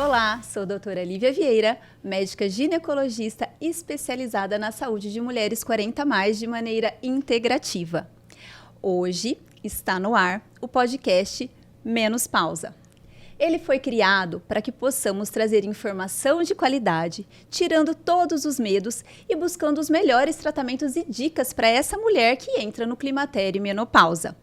Olá, sou a doutora Lívia Vieira, médica ginecologista especializada na saúde de mulheres 40+, de maneira integrativa. Hoje está no ar o podcast Menos Pausa. Ele foi criado para que possamos trazer informação de qualidade, tirando todos os medos e buscando os melhores tratamentos e dicas para essa mulher que entra no climatério e menopausa.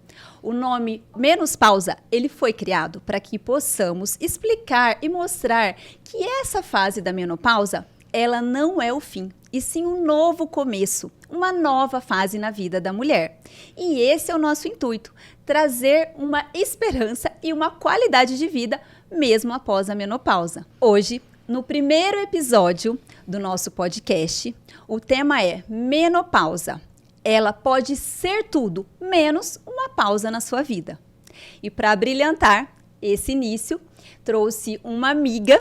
O nome Menos Pausa, ele foi criado para que possamos explicar e mostrar que essa fase da menopausa, ela não é o fim, e sim um novo começo, uma nova fase na vida da mulher. E esse é o nosso intuito, trazer uma esperança e uma qualidade de vida mesmo após a menopausa. Hoje, no primeiro episódio do nosso podcast, o tema é menopausa. Ela pode ser tudo, menos uma pausa na sua vida. E para brilhantar esse início, trouxe uma amiga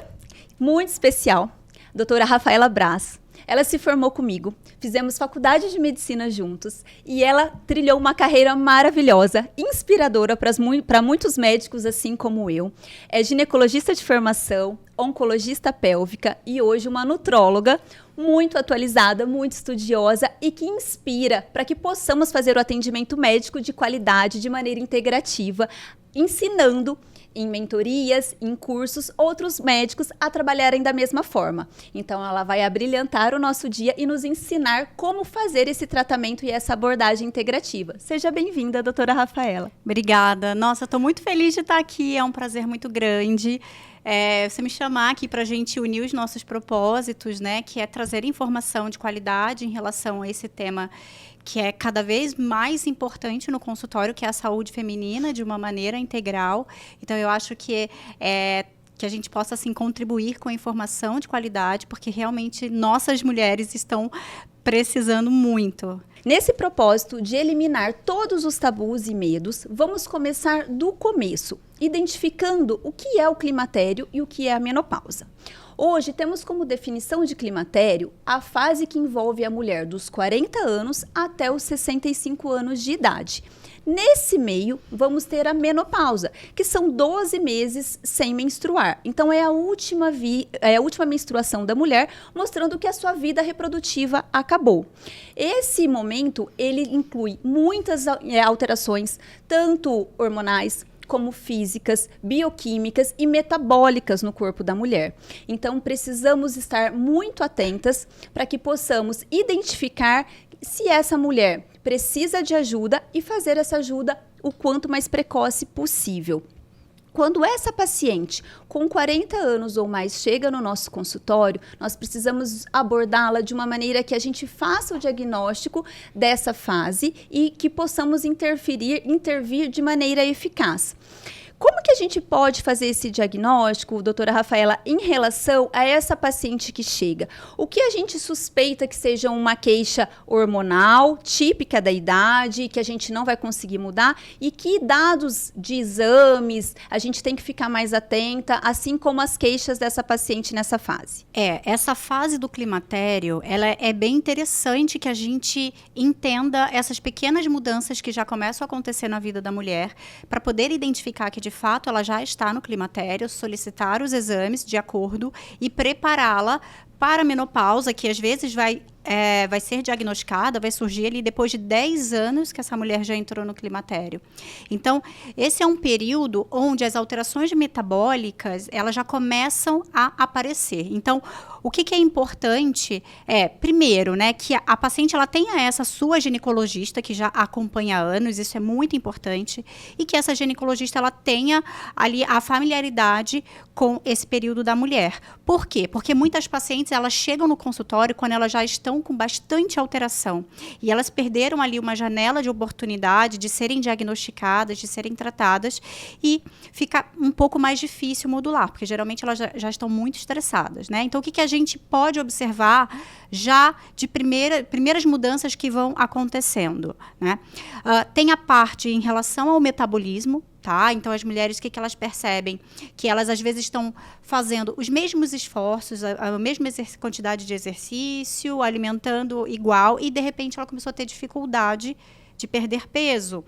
muito especial, doutora Rafaela Braz. Ela se formou comigo, fizemos faculdade de medicina juntos e ela trilhou uma carreira maravilhosa, inspiradora para muitos médicos assim como eu. É ginecologista de formação, oncologista pélvica e hoje uma nutróloga muito atualizada, muito estudiosa e que inspira para que possamos fazer o atendimento médico de qualidade de maneira integrativa, ensinando em mentorias, em cursos, outros médicos a trabalharem da mesma forma. Então, ela vai abrilhantar o nosso dia e nos ensinar como fazer esse tratamento e essa abordagem integrativa. Seja bem-vinda, doutora Rafaela. Obrigada. Nossa, estou muito feliz de estar aqui, é um prazer muito grande. Você me chamar aqui para a gente unir os nossos propósitos, né, que é trazer informação de qualidade em relação a esse tema que é cada vez mais importante no consultório, que é a saúde feminina de uma maneira integral. Então, eu acho que que a gente possa assim, contribuir com a informação de qualidade, porque realmente nossas mulheres estão precisando muito. Nesse propósito de eliminar todos os tabus e medos, vamos começar do começo, identificando o que é o climatério e o que é a menopausa. Hoje temos como definição de climatério a fase que envolve a mulher dos 40 anos até os 65 anos de idade. Nesse meio, vamos ter a menopausa, que são 12 meses sem menstruar. Então, é a última menstruação da mulher, mostrando que a sua vida reprodutiva acabou. Esse momento, ele inclui muitas alterações, tanto hormonais, como físicas, bioquímicas e metabólicas no corpo da mulher. Então, precisamos estar muito atentas para que possamos identificar se essa mulher precisa de ajuda e fazer essa ajuda o quanto mais precoce possível. Quando essa paciente com 40 anos ou mais chega no nosso consultório, nós precisamos abordá-la de uma maneira que a gente faça o diagnóstico dessa fase e que possamos intervir de maneira eficaz. Como que a gente pode fazer esse diagnóstico, doutora Rafaela, em relação a essa paciente que chega? O que a gente suspeita que seja uma queixa hormonal, típica da idade, que a gente não vai conseguir mudar? E que dados de exames a gente tem que ficar mais atenta, assim como as queixas dessa paciente nessa fase? Essa fase do climatério, ela é bem interessante que a gente entenda essas pequenas mudanças que já começam a acontecer na vida da mulher, para poder identificar que de fato ela já está no climatério, solicitar os exames de acordo e prepará-la para a menopausa, que às vezes vai ser diagnosticada, vai surgir ali depois de 10 anos que essa mulher já entrou no climatério. Então, esse é um período onde as alterações metabólicas, elas já começam a aparecer. Então, o que é importante primeiro, né, que a paciente ela tenha essa sua ginecologista, que já acompanha há anos, isso é muito importante, e que essa ginecologista ela tenha ali a familiaridade com esse período da mulher. Por quê? Porque muitas pacientes, elas chegam no consultório quando elas já estão com bastante alteração. E elas perderam ali uma janela de oportunidade de serem diagnosticadas, de serem tratadas, e fica um pouco mais difícil modular, porque geralmente elas já estão muito estressadas, né? Então, o que a gente pode observar já de primeiras mudanças que vão acontecendo, né? Tem a parte em relação ao metabolismo, tá? Então, as mulheres, o que elas percebem? Que elas, às vezes, estão fazendo os mesmos esforços, a mesma quantidade de exercício, alimentando igual, e, de repente, ela começou a ter dificuldade de perder peso.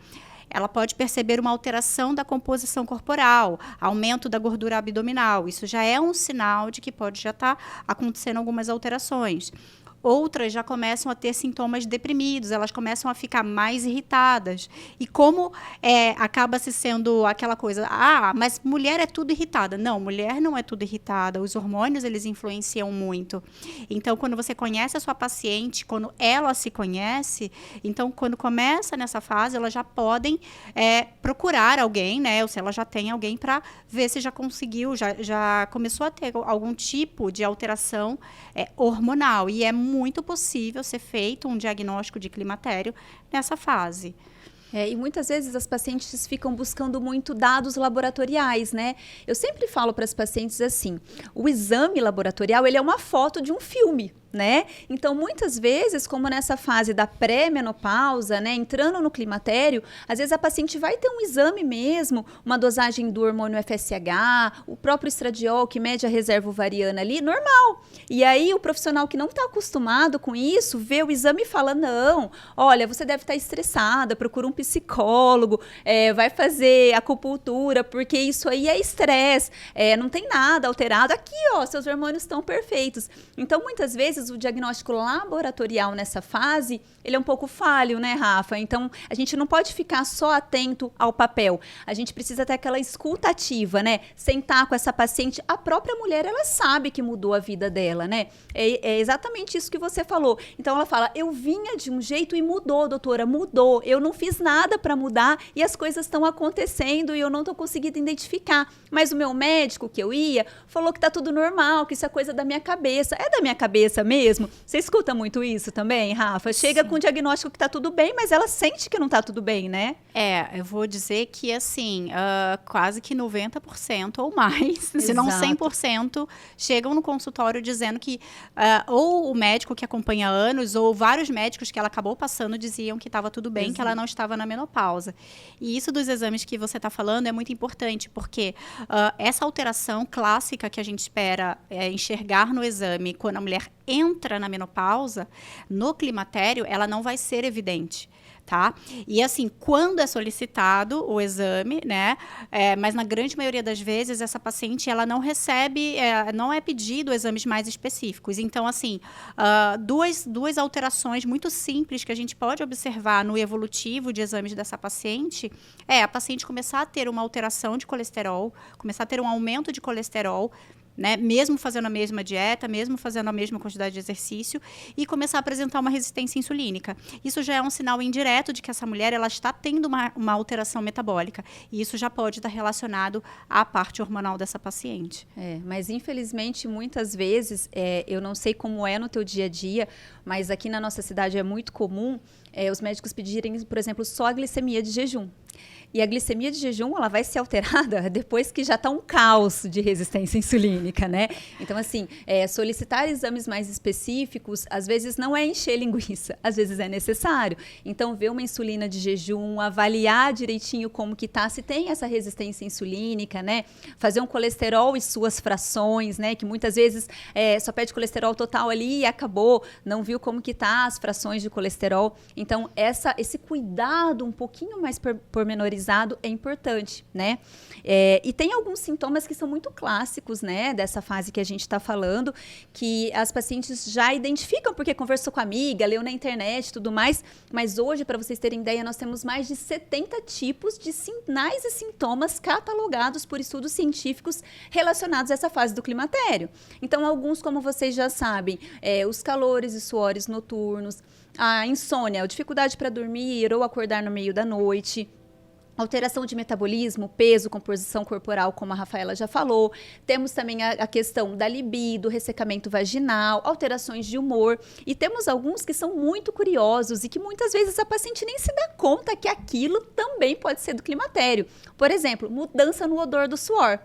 ela pode perceber uma alteração da composição corporal, aumento da gordura abdominal. Isso já é um sinal de que pode já estar acontecendo algumas alterações. Outras já começam a ter sintomas deprimidos, elas começam a ficar mais irritadas. E como acaba se sendo aquela coisa, mas mulher é tudo irritada. Não, mulher não é tudo irritada. Os hormônios, eles influenciam muito. Então, quando você conhece a sua paciente, quando ela se conhece, então, quando começa nessa fase, elas já podem procurar alguém, né? Ou se ela já tem alguém para ver se já conseguiu, já começou a ter algum tipo de alteração hormonal. E é muito possível ser feito um diagnóstico de climatério nessa fase. E muitas vezes as pacientes ficam buscando muito dados laboratoriais, né? Eu sempre falo para as pacientes assim, o exame laboratorial, ele é uma foto de um filme, né? Então, muitas vezes, como nessa fase da pré-menopausa, né, entrando no climatério, às vezes a paciente vai ter um exame mesmo, uma dosagem do hormônio FSH, o próprio estradiol, que mede a reserva ovariana ali, normal. E aí, o profissional que não está acostumado com isso, vê o exame e fala, não, olha, você deve estar estressada, procura um psicólogo, vai fazer acupuntura, porque isso aí é estresse, não tem nada alterado. Aqui, ó, seus hormônios estão perfeitos. Então, muitas vezes, o diagnóstico laboratorial nessa fase, ele é um pouco falho, né, Rafa? Então, a gente não pode ficar só atento ao papel. A gente precisa ter aquela escuta ativa, né? Sentar com essa paciente. A própria mulher, ela sabe que mudou a vida dela, né? É exatamente isso que você falou. Então, ela fala, eu vinha de um jeito e mudou, doutora, mudou. Eu não fiz nada para mudar e as coisas estão acontecendo e eu não estou conseguindo identificar. Mas o meu médico que eu ia falou que tá tudo normal, que isso é coisa da minha cabeça. É da minha cabeça mesmo? Você escuta muito isso também, Rafa? Chega com o diagnóstico que tá tudo bem, mas ela sente que não tá tudo bem, né? Eu vou dizer que, assim, quase que 90% ou mais, se não 100%, chegam no consultório dizendo que ou o médico que acompanha anos, ou vários médicos que ela acabou passando diziam que estava tudo bem, que ela não estava na menopausa. E isso dos exames que você está falando é muito importante, porque essa alteração clássica que a gente espera enxergar no exame quando a mulher entra na menopausa, no climatério, ela não vai ser evidente. Tá? E assim, quando é solicitado o exame, né? Mas na grande maioria das vezes, essa paciente, ela não recebe, não é pedido exames mais específicos. Então, assim, duas alterações muito simples que a gente pode observar no evolutivo de exames dessa paciente, a paciente começar a ter uma alteração de colesterol, começar a ter um aumento de colesterol, né, mesmo fazendo a mesma dieta, mesmo fazendo a mesma quantidade de exercício, e começar a apresentar uma resistência insulínica. Isso já é um sinal indireto de que essa mulher ela está tendo uma alteração metabólica. E isso já pode estar relacionado à parte hormonal dessa paciente. Mas infelizmente, muitas vezes, eu não sei como é no teu dia a dia, mas aqui na nossa cidade é muito comum os médicos pedirem, por exemplo, só a glicemia de jejum. E a glicemia de jejum, ela vai ser alterada depois que já está um caos de resistência insulínica, né? Então, assim, solicitar exames mais específicos, às vezes não é encher linguiça, às vezes é necessário. Então, ver uma insulina de jejum, avaliar direitinho como que tá, se tem essa resistência insulínica, né? Fazer um colesterol e suas frações, né? Que muitas vezes só pede colesterol total ali e acabou, não viu como que tá as frações de colesterol. Então, esse cuidado um pouquinho mais pormenorizado é importante, né? E tem alguns sintomas que são muito clássicos, né? Dessa fase que a gente está falando, que as pacientes já identificam porque conversou com a amiga, leu na internet e tudo mais, mas hoje, para vocês terem ideia, nós temos mais de 70 tipos de sinais e sintomas catalogados por estudos científicos relacionados a essa fase do climatério. Então, alguns, como vocês já sabem, os calores e suores noturnos, a insônia, a dificuldade para dormir ou acordar no meio da noite, alteração de metabolismo, peso, composição corporal, como a Rafaela já falou. Temos também a questão da libido, ressecamento vaginal, alterações de humor. E temos alguns que são muito curiosos e que muitas vezes a paciente nem se dá conta que aquilo também pode ser do climatério. Por exemplo, mudança no odor do suor.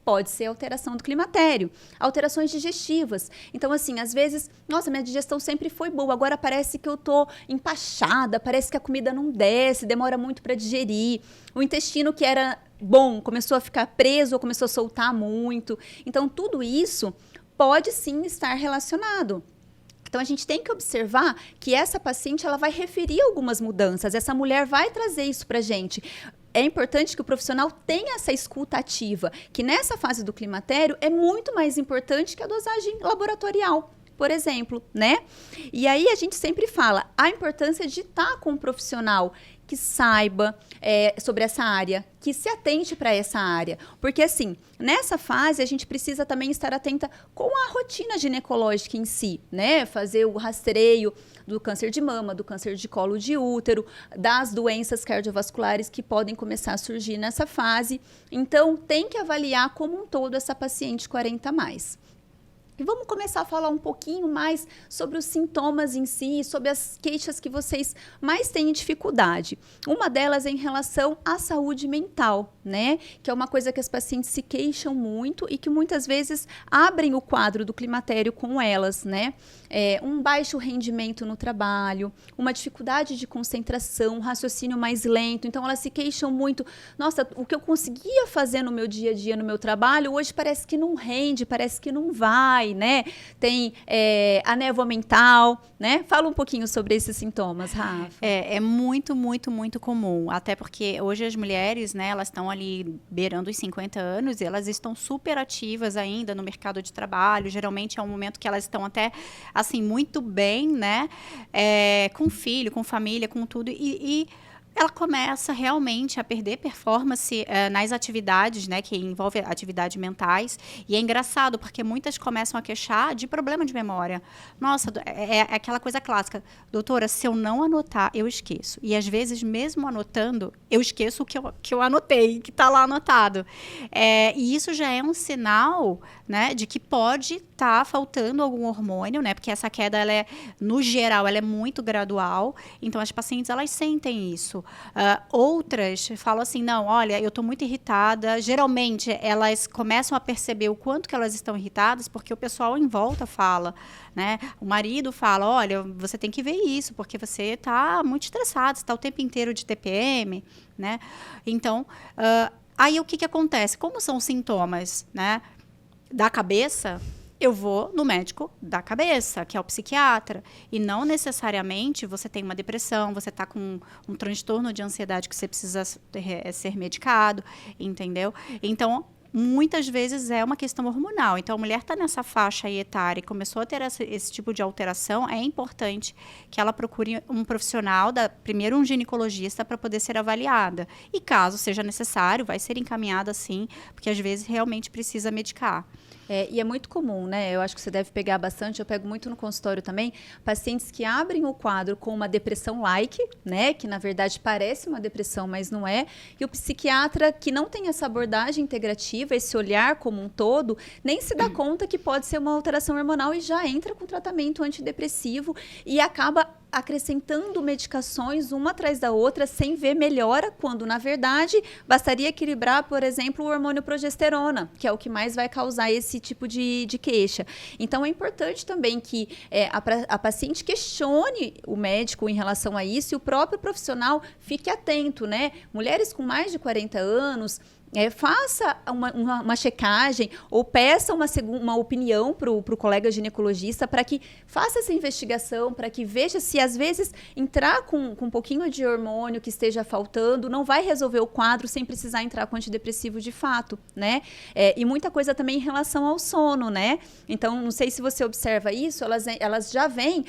Pode ser alteração do climatério. Alterações digestivas. Então, assim, às vezes, nossa, minha digestão sempre foi boa, agora parece que eu tô empachada, parece que a comida não desce, demora muito para digerir. O intestino que era bom começou a ficar preso ou começou a soltar muito. Então, tudo isso pode sim estar relacionado. Então, a gente tem que observar que essa paciente ela vai referir algumas mudanças, essa mulher vai trazer isso para a gente. É importante que o profissional tenha essa escuta ativa, que nessa fase do climatério é muito mais importante que a dosagem laboratorial, por exemplo, né? E aí a gente sempre fala a importância de estar com um profissional que saiba sobre essa área, que se atente para essa área. Porque, assim, nessa fase, a gente precisa também estar atenta com a rotina ginecológica em si, né? Fazer o rastreio do câncer de mama, do câncer de colo de útero, das doenças cardiovasculares que podem começar a surgir nessa fase. Então, tem que avaliar como um todo essa paciente 40+. E vamos começar a falar um pouquinho mais sobre os sintomas em si, sobre as queixas que vocês mais têm dificuldade. Uma delas é em relação à saúde mental, né? Que é uma coisa que as pacientes se queixam muito e que muitas vezes abrem o quadro do climatério com elas, né? Um baixo rendimento no trabalho, uma dificuldade de concentração, um raciocínio mais lento. Então, elas se queixam muito. Nossa, o que eu conseguia fazer no meu dia a dia, no meu trabalho, hoje parece que não rende, parece que não vai, né? Tem a névoa mental, né? Fala um pouquinho sobre esses sintomas, Rafa. É muito, muito, muito comum. Até porque hoje as mulheres, né, elas estão ali beirando os 50 anos e elas estão super ativas ainda no mercado de trabalho. Geralmente é um momento que elas estão até, assim, muito bem, né? Com filho, com família, com tudo. E ela começa realmente a perder performance nas atividades, né, que envolvem atividades mentais. E é engraçado, porque muitas começam a queixar de problema de memória. Nossa, é aquela coisa clássica. Doutora, se eu não anotar, eu esqueço. E às vezes, mesmo anotando, eu esqueço o que eu anotei, que está lá anotado. E isso já é um sinal, né, de que pode estar faltando algum hormônio, né, porque essa queda, no geral, ela é muito gradual. Então, as pacientes, elas sentem isso. Outras falam assim, não, olha, eu estou muito irritada. Geralmente, elas começam a perceber o quanto que elas estão irritadas, porque o pessoal em volta fala, né? O marido fala, olha, você tem que ver isso, porque você está muito estressada, você está o tempo inteiro de TPM, né? Então, aí o que acontece? Como são os sintomas, né, da cabeça? Eu vou no médico da cabeça, que é o psiquiatra. E não necessariamente você tem uma depressão, você está com um transtorno de ansiedade que você precisa ser medicado, entendeu? Então, muitas vezes é uma questão hormonal. Então, a mulher está nessa faixa aí etária e começou a ter esse tipo de alteração, é importante que ela procure um profissional, primeiro um ginecologista, para poder ser avaliada. E caso seja necessário, vai ser encaminhada sim, porque às vezes realmente precisa medicar. E é muito comum, né? Eu acho que você deve pegar bastante, eu pego muito no consultório também, pacientes que abrem o quadro com uma depressão-like, né? Que na verdade parece uma depressão, mas não é. E o psiquiatra que não tem essa abordagem integrativa, esse olhar como um todo, nem se dá conta que pode ser uma alteração hormonal e já entra com tratamento antidepressivo e acaba acrescentando medicações uma atrás da outra sem ver melhora, quando na verdade bastaria equilibrar, por exemplo, o hormônio progesterona, que é o que mais vai causar esse tipo de queixa. Então é importante também que a paciente questione o médico em relação a isso e o próprio profissional fique atento, né? Mulheres com mais de 40 anos, faça uma checagem ou peça uma opinião para o colega ginecologista para que faça essa investigação, para que veja se às vezes entrar com um pouquinho de hormônio que esteja faltando não vai resolver o quadro sem precisar entrar com antidepressivo de fato, né? E muita coisa também em relação ao sono, né? Então, não sei se você observa isso, elas já vêm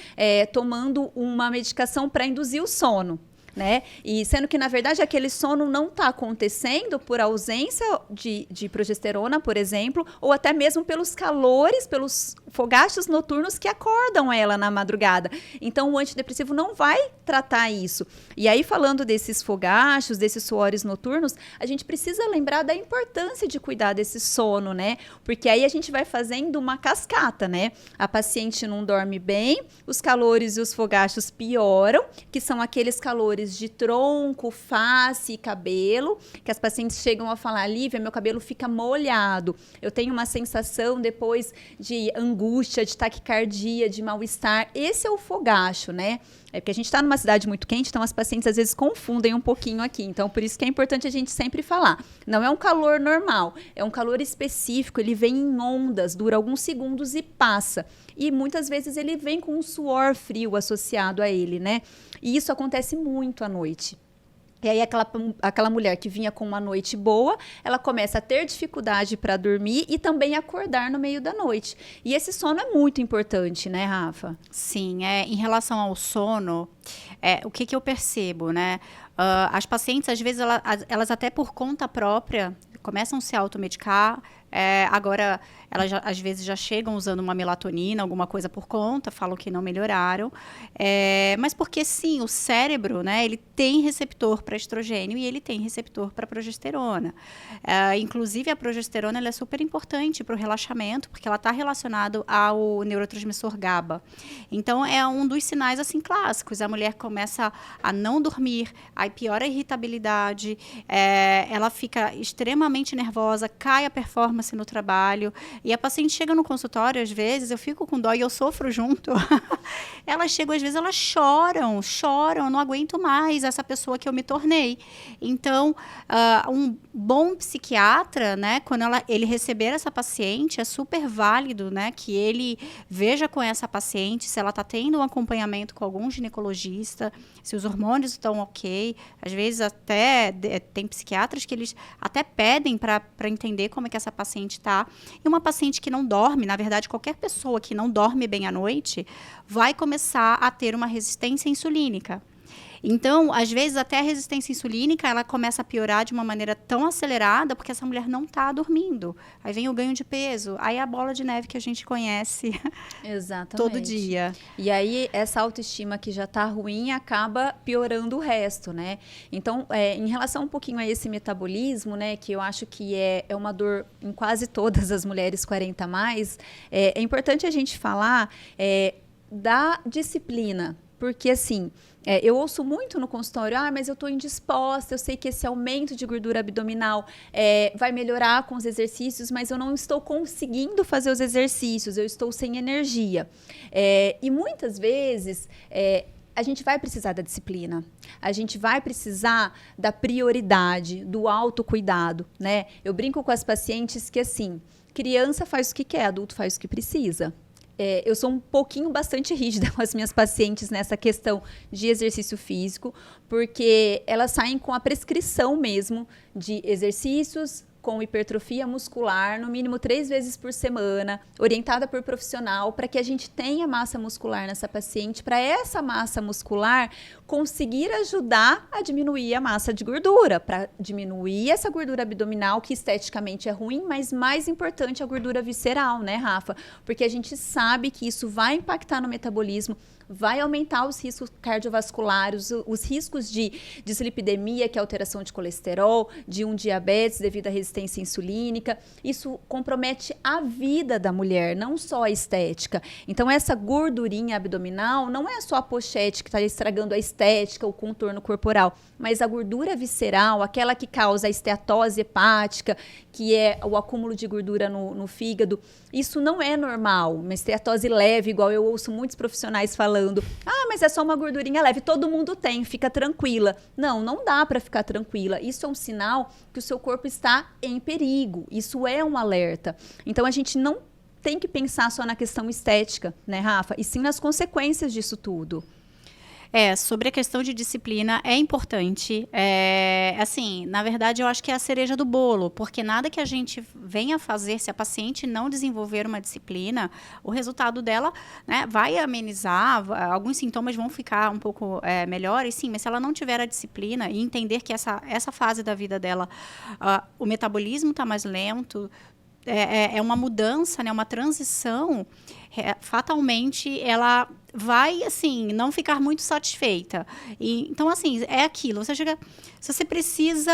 tomando uma medicação para induzir o sono, né? E sendo que, na verdade, aquele sono não está acontecendo por ausência de progesterona, por exemplo, ou até mesmo pelos calores, pelos fogachos noturnos que acordam ela na madrugada. Então, o antidepressivo não vai tratar isso. E aí, falando desses fogachos, desses suores noturnos, a gente precisa lembrar da importância de cuidar desse sono, né? Porque aí a gente vai fazendo uma cascata, né? A paciente não dorme bem, os calores e os fogachos pioram, que são aqueles calores dores de tronco, face e cabelo, que as pacientes chegam a falar, Lívia, meu cabelo fica molhado, eu tenho uma sensação depois de angústia, de taquicardia, de mal-estar. Esse é o fogacho, né? É porque a gente está numa cidade muito quente, então as pacientes às vezes confundem um pouquinho aqui. Então, por isso que é importante a gente sempre falar. Não é um calor normal, é um calor específico, ele vem em ondas, dura alguns segundos e passa. E muitas vezes ele vem com um suor frio associado a ele, né? E isso acontece muito à noite. E aí aquela mulher que vinha com uma noite boa, ela começa a ter dificuldade para dormir e também acordar no meio da noite. E esse sono é muito importante, né, Rafa? Sim, em relação ao sono, o que que eu percebo, né? As pacientes, às vezes, elas até por conta própria começam a se automedicar. Agora, elas às vezes já chegam usando uma melatonina, alguma coisa por conta, falam que não melhoraram. Mas porque, sim, o cérebro, né, ele tem receptor para estrogênio e ele tem receptor para progesterona. Inclusive, a progesterona ela é super importante para o relaxamento, porque ela está relacionada ao neurotransmissor GABA. Então, é um dos sinais assim clássicos. A mulher começa a não dormir, aí piora a irritabilidade, ela fica extremamente nervosa, cai a performance no trabalho, e a paciente chega no consultório, às vezes, eu fico com dó e eu sofro junto. Elas chegam, às vezes, elas choram, não aguento mais essa pessoa que eu me tornei. Então, um bom psiquiatra, né, quando ele receber essa paciente, é super válido, né, que ele veja com essa paciente se ela está tendo um acompanhamento com algum ginecologista, se os hormônios estão ok. Às vezes, até tem psiquiatras que eles até pedem para entender como é que essa paciente está. E uma paciente que não dorme, na verdade, qualquer pessoa que não dorme bem à noite, vai começar a ter uma resistência insulínica. Então, às vezes, até a resistência insulínica, ela começa a piorar de uma maneira tão acelerada, porque essa mulher não está dormindo. Aí vem o ganho de peso, aí é a bola de neve que a gente conhece todo dia. E aí, essa autoestima que já está ruim, acaba piorando o resto, né? Então, em relação um pouquinho a esse metabolismo, né, que eu acho que é uma dor em quase todas as mulheres 40 a mais, é importante a gente falar da disciplina, porque assim, eu ouço muito no consultório, mas eu estou indisposta, eu sei que esse aumento de gordura abdominal vai melhorar com os exercícios, mas eu não estou conseguindo fazer os exercícios, eu estou sem energia. E muitas vezes a gente vai precisar da disciplina, a gente vai precisar da prioridade, do autocuidado, né? Eu brinco com as pacientes que assim, criança faz o que quer, adulto faz o que precisa. Eu sou um pouquinho bastante rígida com as minhas pacientes nessa questão de exercício físico, porque elas saem com a prescrição mesmo de exercícios com hipertrofia muscular, no mínimo 3 vezes por semana, orientada por profissional, para que a gente tenha massa muscular nessa paciente, para essa massa muscular conseguir ajudar a diminuir a massa de gordura, para diminuir essa gordura abdominal, que esteticamente é ruim, mas mais importante a gordura visceral, né, Rafa? Porque a gente sabe que isso vai impactar no metabolismo, vai aumentar os riscos cardiovasculares, os riscos de dislipidemia, que é alteração de colesterol, de um diabetes devido à resistência insulínica. Isso compromete a vida da mulher, não só a estética. Então, essa gordurinha abdominal não é só a pochete que está estragando a estética, o contorno corporal, mas a gordura visceral, aquela que causa a esteatose hepática, que é o acúmulo de gordura no fígado. Isso não é normal, uma esteatose leve, igual eu ouço muitos profissionais falando, mas é só uma gordurinha leve, todo mundo tem, fica tranquila. Não dá para ficar tranquila. Isso é um sinal que o seu corpo está em perigo, isso é um alerta. Então, a gente não tem que pensar só na questão estética, né, Rafa? E sim nas consequências disso tudo. Sobre a questão de disciplina, é importante. Assim, na verdade, eu acho que é a cereja do bolo, porque nada que a gente venha fazer, se a paciente não desenvolver uma disciplina, o resultado dela, né, vai amenizar, alguns sintomas vão ficar um pouco melhores, sim, mas se ela não tiver a disciplina e entender que essa fase da vida dela, o metabolismo está mais lento, é uma mudança, né, uma transição, fatalmente ela vai, assim, não ficar muito satisfeita. Então, assim, é aquilo. Você chega, se você precisa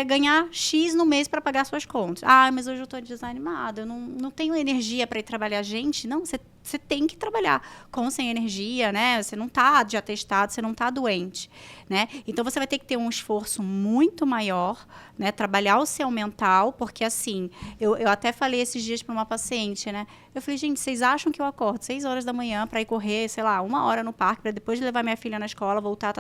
ganhar X no mês para pagar suas contas. Ah, mas hoje eu estou desanimada, eu não tenho energia para ir trabalhar. Gente, não, você tem que trabalhar com sem energia, né? Você não está de atestado, você não está doente, né? Então, você vai ter que ter um esforço muito maior, né? Trabalhar o seu mental, porque, assim, eu até falei esses dias para uma paciente, né? Eu falei, gente, vocês acham que eu acordo 6 horas da manhã para ir correr, sei lá, 1 hora no parque, para depois levar minha filha na escola, voltar,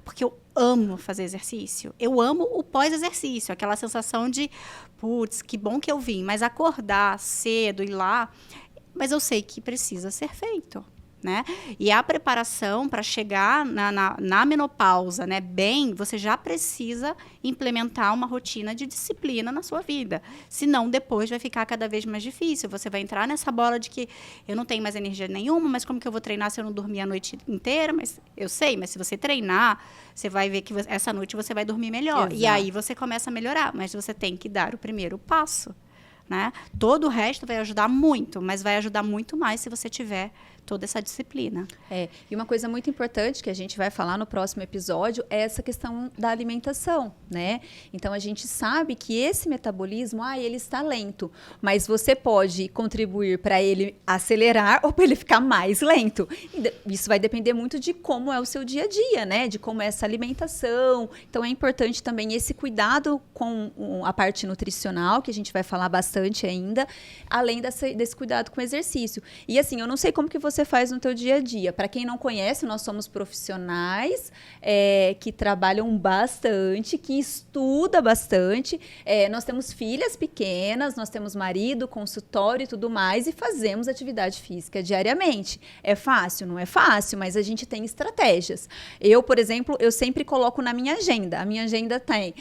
porque eu amo fazer exercício. Eu amo o pós-exercício, aquela sensação de, putz, que bom que eu vim, mas acordar cedo, ir lá, mas eu sei que precisa ser feito, né? E a preparação para chegar na menopausa, né, bem, você já precisa implementar uma rotina de disciplina na sua vida. Senão, depois vai ficar cada vez mais difícil. Você vai entrar nessa bola de que eu não tenho mais energia nenhuma, mas como que eu vou treinar se eu não dormir a noite inteira? Mas eu sei, mas se você treinar, você vai ver que essa noite você vai dormir melhor. Exato. E aí você começa a melhorar, mas você tem que dar o primeiro passo, né? Todo o resto vai ajudar muito, mas vai ajudar muito mais se você tiver toda essa disciplina. E uma coisa muito importante que a gente vai falar no próximo episódio é essa questão da alimentação, né? Então, a gente sabe que esse metabolismo, ele está lento, mas você pode contribuir para ele acelerar ou para ele ficar mais lento. Isso vai depender muito de como é o seu dia a dia, né? De como é essa alimentação. Então, é importante também esse cuidado com a parte nutricional, que a gente vai falar bastante ainda, além desse cuidado com o exercício. E assim, eu não sei como que você faz no teu dia a dia. Para quem não conhece, nós somos profissionais que trabalham bastante, que estudam bastante. Nós temos filhas pequenas, nós temos marido, consultório e tudo mais, e fazemos atividade física diariamente. É fácil? Não é fácil, mas a gente tem estratégias. Eu, por exemplo, eu sempre coloco na minha agenda. A minha agenda tem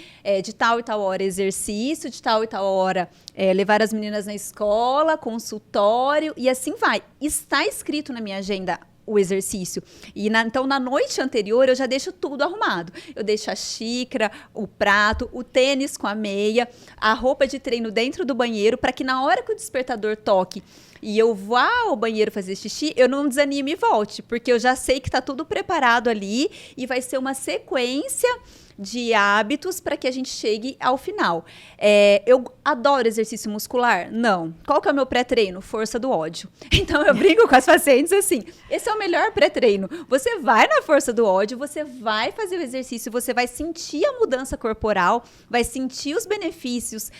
de tal e tal hora exercício, de tal e tal hora levar as meninas na escola, consultório, e assim vai. Está escrito na minha agenda o exercício. E então, na noite anterior, eu já deixo tudo arrumado. Eu deixo a xícara, o prato, o tênis com a meia, a roupa de treino dentro do banheiro, para que na hora que o despertador toque e eu vá ao banheiro fazer xixi, eu não desanime e volte, porque eu já sei que está tudo preparado ali e vai ser uma sequência de hábitos para que a gente chegue ao final. Eu adoro exercício muscular? Não. Qual que é o meu pré-treino? Força do ódio. Então, eu brinco com as pacientes assim, esse é o melhor pré-treino. Você vai na força do ódio, você vai fazer o exercício, você vai sentir a mudança corporal, vai sentir os benefícios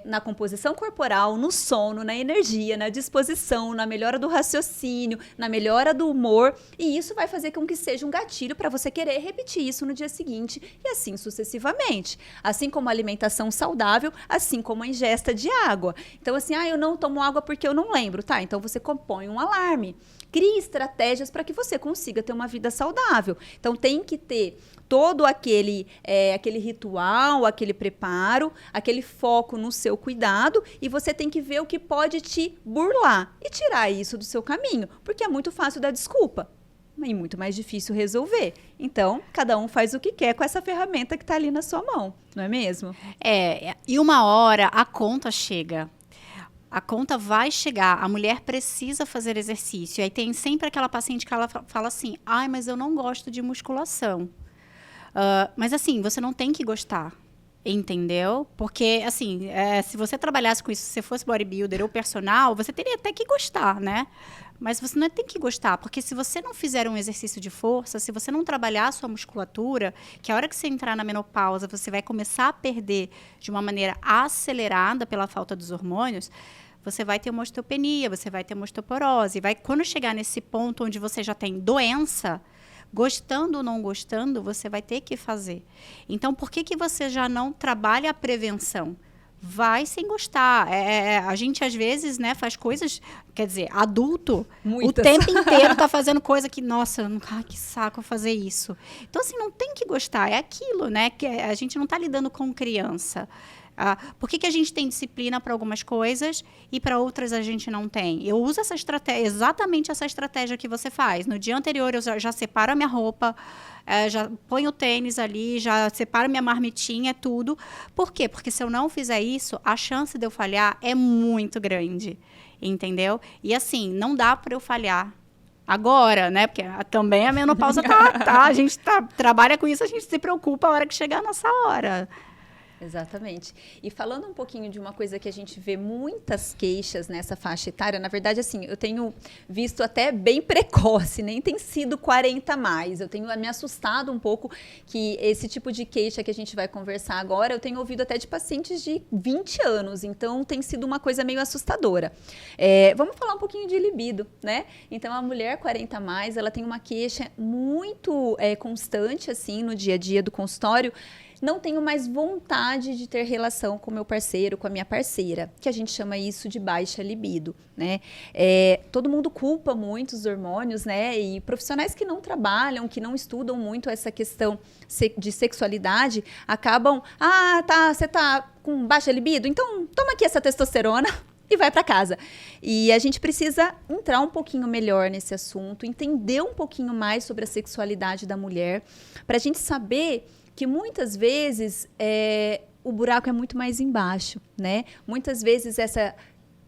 na composição corporal, no sono, na energia, na disposição, na melhora do raciocínio, na melhora do humor, e isso vai fazer com que seja um gatilho para você querer repetir isso no dia seguinte, e assim sucessivamente. Assim como a alimentação saudável, assim como a ingesta de água. Então, assim, eu não tomo água porque eu não lembro, tá? Então, você compõe um alarme. Crie estratégias para que você consiga ter uma vida saudável. Então, tem que ter todo aquele ritual, aquele preparo, aquele foco no seu cuidado, e você tem que ver o que pode te burlar e tirar isso do seu caminho, porque é muito fácil dar desculpa e muito mais difícil resolver. Então, cada um faz o que quer com essa ferramenta que está ali na sua mão, não é mesmo? E uma hora a conta chega. A conta vai chegar, a mulher precisa fazer exercício. Aí tem sempre aquela paciente que ela fala assim, mas eu não gosto de musculação. Mas assim, você não tem que gostar, entendeu? Porque, assim, se você trabalhasse com isso, se você fosse bodybuilder ou personal, você teria até que gostar, né? Mas você não tem que gostar, porque se você não fizer um exercício de força, se você não trabalhar a sua musculatura, que a hora que você entrar na menopausa, você vai começar a perder de uma maneira acelerada pela falta dos hormônios, você vai ter uma osteopenia, você vai ter uma osteoporose. Quando chegar nesse ponto onde você já tem doença, gostando ou não gostando, você vai ter que fazer. Então, por que você já não trabalha a prevenção? Vai sem gostar. A gente, às vezes, né, faz coisas, quer dizer, adulto, muitas. O tempo inteiro tá fazendo coisa que, nossa, que saco fazer isso. Então, assim, não tem que gostar. É aquilo, né? Que a gente não tá lidando com criança. Por que a gente tem disciplina para algumas coisas e para outras a gente não tem? Eu uso essa estratégia, exatamente essa estratégia que você faz. No dia anterior, eu já separo a minha roupa, já ponho o tênis ali, já separo minha marmitinha, tudo. Por quê? Porque se eu não fizer isso, a chance de eu falhar é muito grande, entendeu? E assim, não dá para eu falhar agora, né? Porque também a menopausa tá, a gente trabalha com isso, a gente se preocupa a hora que chegar a nossa hora. Exatamente. E falando um pouquinho de uma coisa que a gente vê muitas queixas nessa faixa etária, na verdade, assim, eu tenho visto até bem precoce, nem tem sido 40 mais. Eu tenho me assustado um pouco que esse tipo de queixa que a gente vai conversar agora, eu tenho ouvido até de pacientes de 20 anos, então tem sido uma coisa meio assustadora. Vamos falar um pouquinho de libido, né? Então, a mulher 40 mais, ela tem uma queixa muito constante, assim, no dia a dia do consultório. Não tenho mais vontade de ter relação com meu parceiro, com a minha parceira, que a gente chama isso de baixa libido, né? Todo mundo culpa muito os hormônios, né? E profissionais que não trabalham, que não estudam muito essa questão de sexualidade, acabam, você tá com baixa libido? Então toma aqui essa testosterona e vai para casa. E a gente precisa entrar um pouquinho melhor nesse assunto, entender um pouquinho mais sobre a sexualidade da mulher, para a gente saber que muitas vezes o buraco é muito mais embaixo, né? Muitas vezes essa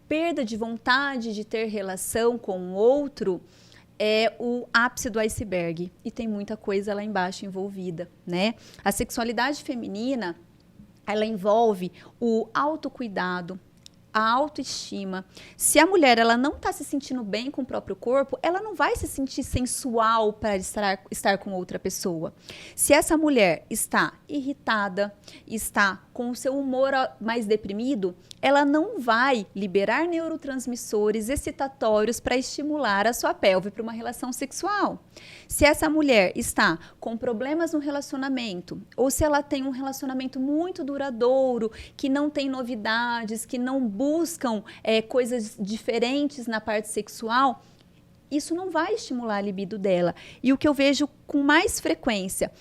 perda de vontade de ter relação com o outro é o ápice do iceberg e tem muita coisa lá embaixo envolvida, né? A sexualidade feminina, ela envolve o autocuidado, a autoestima. Se a mulher ela não está se sentindo bem com o próprio corpo, ela não vai se sentir sensual para estar com outra pessoa. Se essa mulher está irritada, está com o seu humor mais deprimido, ela não vai liberar neurotransmissores excitatórios para estimular a sua pelve para uma relação sexual. Se essa mulher está com problemas no relacionamento, ou se ela tem um relacionamento muito duradouro, que não tem novidades, que não buscam coisas diferentes na parte sexual, isso não vai estimular a libido dela. E o que eu vejo com mais frequência,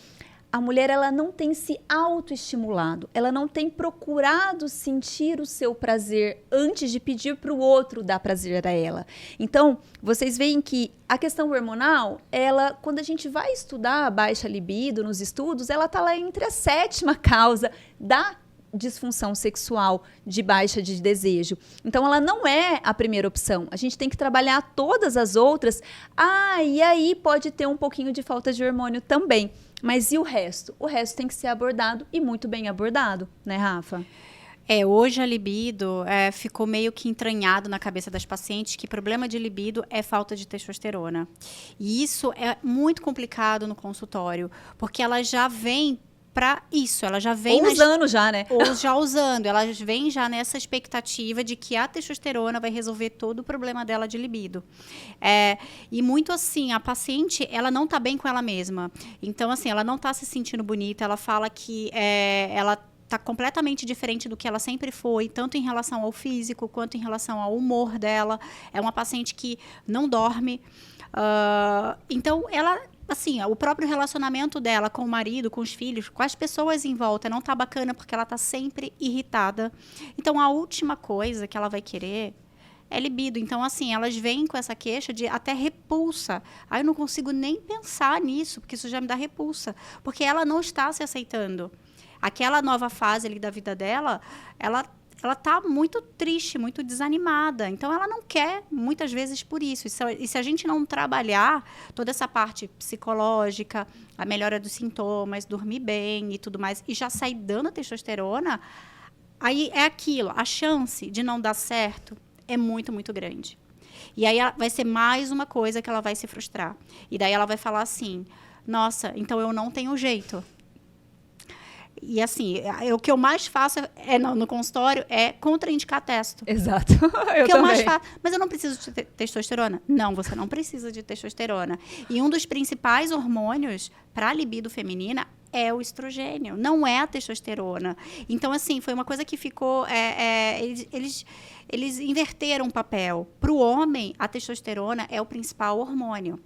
a mulher ela não tem se autoestimulado, ela não tem procurado sentir o seu prazer antes de pedir para o outro dar prazer a ela. Então, vocês veem que a questão hormonal, ela, quando a gente vai estudar a baixa libido nos estudos, ela está lá entre a 7ª causa da disfunção sexual, de baixa de desejo. Então, ela não é a primeira opção. A gente tem que trabalhar todas as outras. E aí pode ter um pouquinho de falta de hormônio também. Mas e o resto? O resto tem que ser abordado e muito bem abordado, né, Rafa? Hoje a libido ficou meio que entranhado na cabeça das pacientes que problema de libido é falta de testosterona. E isso é muito complicado no consultório, porque ela já vem para isso, ela já vem usando já, né? Ou já usando, elas vêm já nessa expectativa de que a testosterona vai resolver todo o problema dela de libido. E muito assim, a paciente, ela não tá bem com ela mesma. Então, assim, ela não tá se sentindo bonita, ela fala que ela tá completamente diferente do que ela sempre foi, tanto em relação ao físico, quanto em relação ao humor dela. É uma paciente que não dorme. Então, ela... Assim, o próprio relacionamento dela com o marido, com os filhos, com as pessoas em volta não tá bacana porque ela tá sempre irritada. Então, a última coisa que ela vai querer é libido. Então, assim, elas vêm com essa queixa de até repulsa. Eu não consigo nem pensar nisso, porque isso já me dá repulsa. Porque ela não está se aceitando. Aquela nova fase ali da vida dela, ela está muito triste, muito desanimada. Então, ela não quer, muitas vezes, por isso. E se a gente não trabalhar toda essa parte psicológica, a melhora dos sintomas, dormir bem e tudo mais, e já sair dando testosterona, aí é aquilo. A chance de não dar certo é muito, muito grande. E aí vai ser mais uma coisa que ela vai se frustrar. E daí ela vai falar assim, nossa, então eu não tenho jeito. E assim, o que eu mais faço no consultório é contraindicar testo. Exato. Mas eu não preciso de testosterona? Não, você não precisa de testosterona. E um dos principais hormônios para a libido feminina é o estrogênio, não é a testosterona. Então, assim, foi uma coisa que ficou... Eles inverteram o papel. Para o homem, a testosterona é o principal hormônio.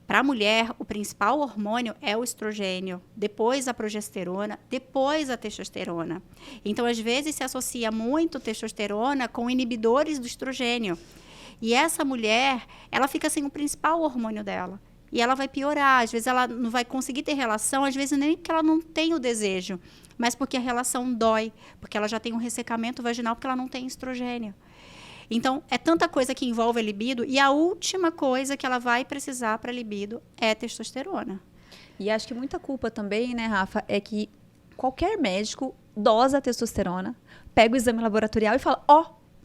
Para a mulher, o principal hormônio é o estrogênio, depois a progesterona, depois a testosterona. Então, às vezes, se associa muito testosterona com inibidores do estrogênio. E essa mulher, ela fica sem o principal hormônio dela. E ela vai piorar. Às vezes, ela não vai conseguir ter relação, às vezes, nem porque ela não tem o desejo, mas porque a relação dói, porque ela já tem um ressecamento vaginal, porque ela não tem estrogênio. Então, é tanta coisa que envolve a libido e a última coisa que ela vai precisar para a libido é testosterona. E acho que muita culpa também, né, Rafa, é que qualquer médico dosa a testosterona, pega o exame laboratorial e fala,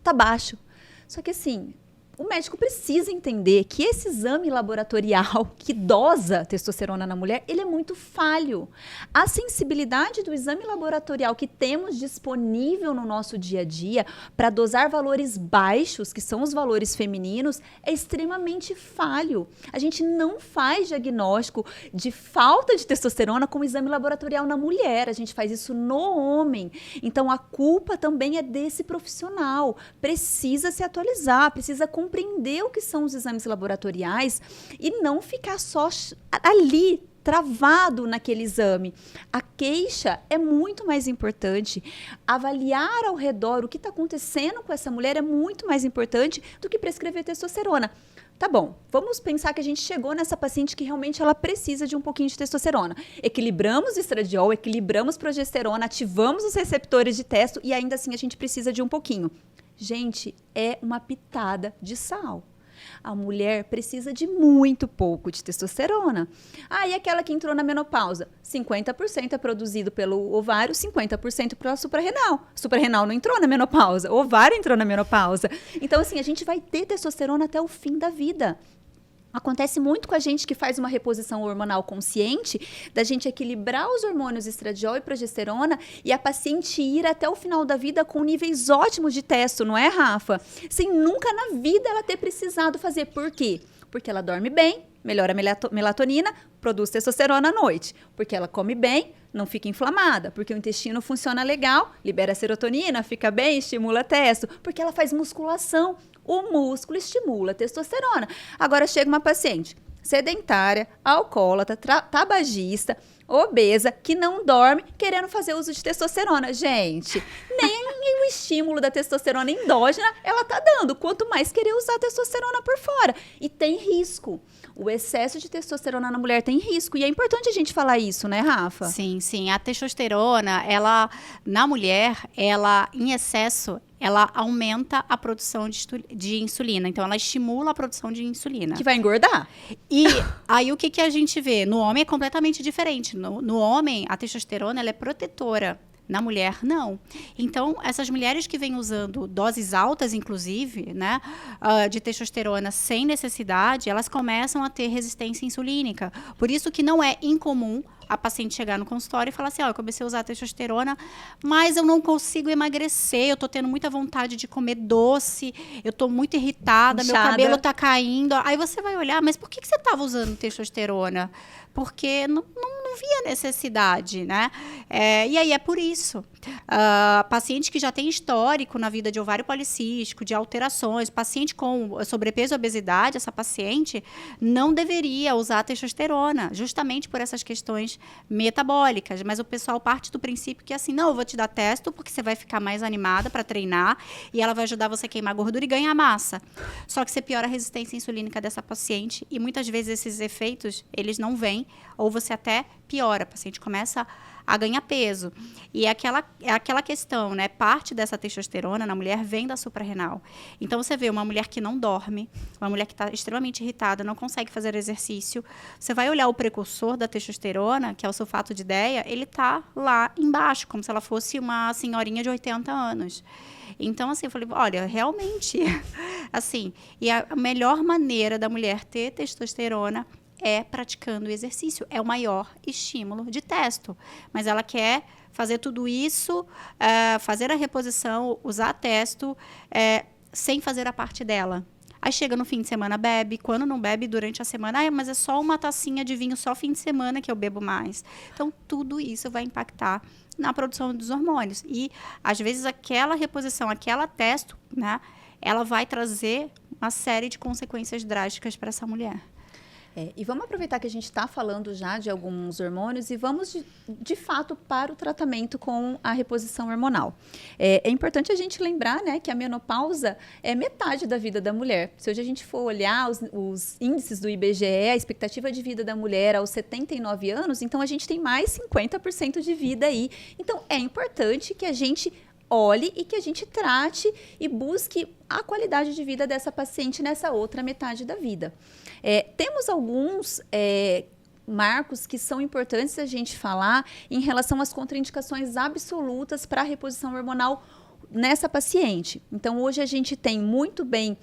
tá baixo. Só que assim, o médico precisa entender que esse exame laboratorial que dosa testosterona na mulher, ele é muito falho. A sensibilidade do exame laboratorial que temos disponível no nosso dia a dia para dosar valores baixos, que são os valores femininos, é extremamente falho. A gente não faz diagnóstico de falta de testosterona com o exame laboratorial na mulher, a gente faz isso no homem. Então, a culpa também é desse profissional. Precisa se atualizar, precisa compreender o que são os exames laboratoriais e não ficar só ali, travado naquele exame. A queixa é muito mais importante. Avaliar ao redor o que está acontecendo com essa mulher é muito mais importante do que prescrever testosterona. Tá bom, vamos pensar que a gente chegou nessa paciente que realmente ela precisa de um pouquinho de testosterona. Equilibramos o estradiol, equilibramos progesterona, ativamos os receptores de testo e ainda assim a gente precisa de um pouquinho. Gente, é uma pitada de sal. A mulher precisa de muito pouco de testosterona. E aquela que entrou na menopausa? 50% é produzido pelo ovário, 50% pela suprarrenal. Suprarrenal não entrou na menopausa, o ovário entrou na menopausa. Então, assim, a gente vai ter testosterona até o fim da vida. Acontece muito com a gente que faz uma reposição hormonal consciente, da gente equilibrar os hormônios estradiol e progesterona e a paciente ir até o final da vida com níveis ótimos de testo, não é, Rafa? Sem nunca na vida ela ter precisado fazer. Por quê? Porque ela dorme bem, melhora a melatonina, produz testosterona à noite. Porque ela come bem, não fica inflamada. Porque o intestino funciona legal, libera serotonina, fica bem, estimula testo. Porque ela faz musculação. O músculo estimula a testosterona. Agora chega uma paciente sedentária, alcoólatra, tabagista, obesa, que não dorme, querendo fazer uso de testosterona. Gente, nem o estímulo da testosterona endógena ela tá dando. Quanto mais querer usar a testosterona por fora. E tem risco. O excesso de testosterona na mulher tem risco. E é importante a gente falar isso, né, Rafa? Sim, sim. A testosterona, na mulher, em excesso, ela aumenta a produção de insulina. Então, ela estimula a produção de insulina. Que vai engordar. E aí, o que a gente vê? No homem é completamente diferente. No homem, a testosterona ela é protetora. Na mulher, não. Então, essas mulheres que vêm usando doses altas, inclusive, né, de testosterona sem necessidade, elas começam a ter resistência insulínica. Por isso que não é incomum a paciente chegar no consultório e falar assim, eu comecei a usar testosterona, mas eu não consigo emagrecer, eu tô tendo muita vontade de comer doce, eu tô muito irritada, inchada. Meu cabelo tá caindo. Aí você vai olhar, mas por que você tava usando testosterona? Porque não via necessidade, né? E aí é por isso. Paciente que já tem histórico na vida de ovário policístico, de alterações, paciente com sobrepeso e obesidade, essa paciente não deveria usar testosterona, justamente por essas questões metabólicas. Mas o pessoal parte do princípio que assim, não, eu vou te dar testo porque você vai ficar mais animada para treinar e ela vai ajudar você a queimar gordura e ganhar massa. Só que você piora a resistência insulínica dessa paciente e muitas vezes esses efeitos, eles não vêm ou você até piora, a paciente começa a ganhar peso. E é aquela questão, né? Parte dessa testosterona na mulher vem da suprarrenal. Então, você vê uma mulher que não dorme, uma mulher que está extremamente irritada, não consegue fazer exercício. Você vai olhar o precursor da testosterona, que é o sulfato de ideia, ele está lá embaixo, como se ela fosse uma senhorinha de 80 anos. Então, assim, eu falei, olha, realmente, assim, e a melhor maneira da mulher ter testosterona é praticando o exercício. É o maior estímulo de testo. Mas ela quer fazer tudo isso, fazer a reposição, usar testo, sem fazer a parte dela. Aí chega no fim de semana, bebe. Quando não bebe, durante a semana, mas é só uma tacinha de vinho, só fim de semana que eu bebo mais. Então, tudo isso vai impactar na produção dos hormônios. E, às vezes, aquela reposição, aquela testo, né, ela vai trazer uma série de consequências drásticas para essa mulher. E vamos aproveitar que a gente está falando já de alguns hormônios e vamos, de fato, para o tratamento com a reposição hormonal. É importante a gente lembrar, né, que a menopausa é metade da vida da mulher. Se hoje a gente for olhar os índices do IBGE, a expectativa de vida da mulher aos 79 anos, então a gente tem mais 50% de vida aí. Então, é importante que a gente olhe e que a gente trate e busque a qualidade de vida dessa paciente nessa outra metade da vida. Temos alguns marcos que são importantes a gente falar em relação às contraindicações absolutas para a reposição hormonal nessa paciente. Então, hoje a gente tem muito bem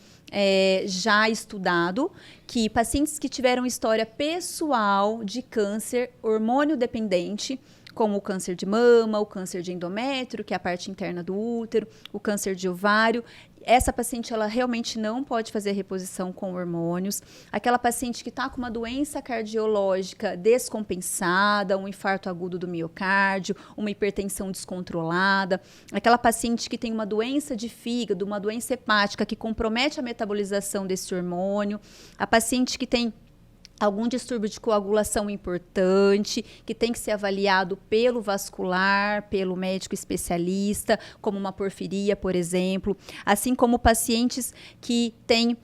já estudado que pacientes que tiveram história pessoal de câncer hormônio dependente, como o câncer de mama, o câncer de endométrio, que é a parte interna do útero, o câncer de ovário, essa paciente ela realmente não pode fazer reposição com hormônios. Aquela paciente que está com uma doença cardiológica descompensada, um infarto agudo do miocárdio, uma hipertensão descontrolada, aquela paciente que tem uma doença de fígado, uma doença hepática que compromete a metabolização desse hormônio, a paciente que tem algum distúrbio de coagulação importante, que tem que ser avaliado pelo vascular, pelo médico especialista, como uma porfiria, por exemplo, assim como pacientes que têm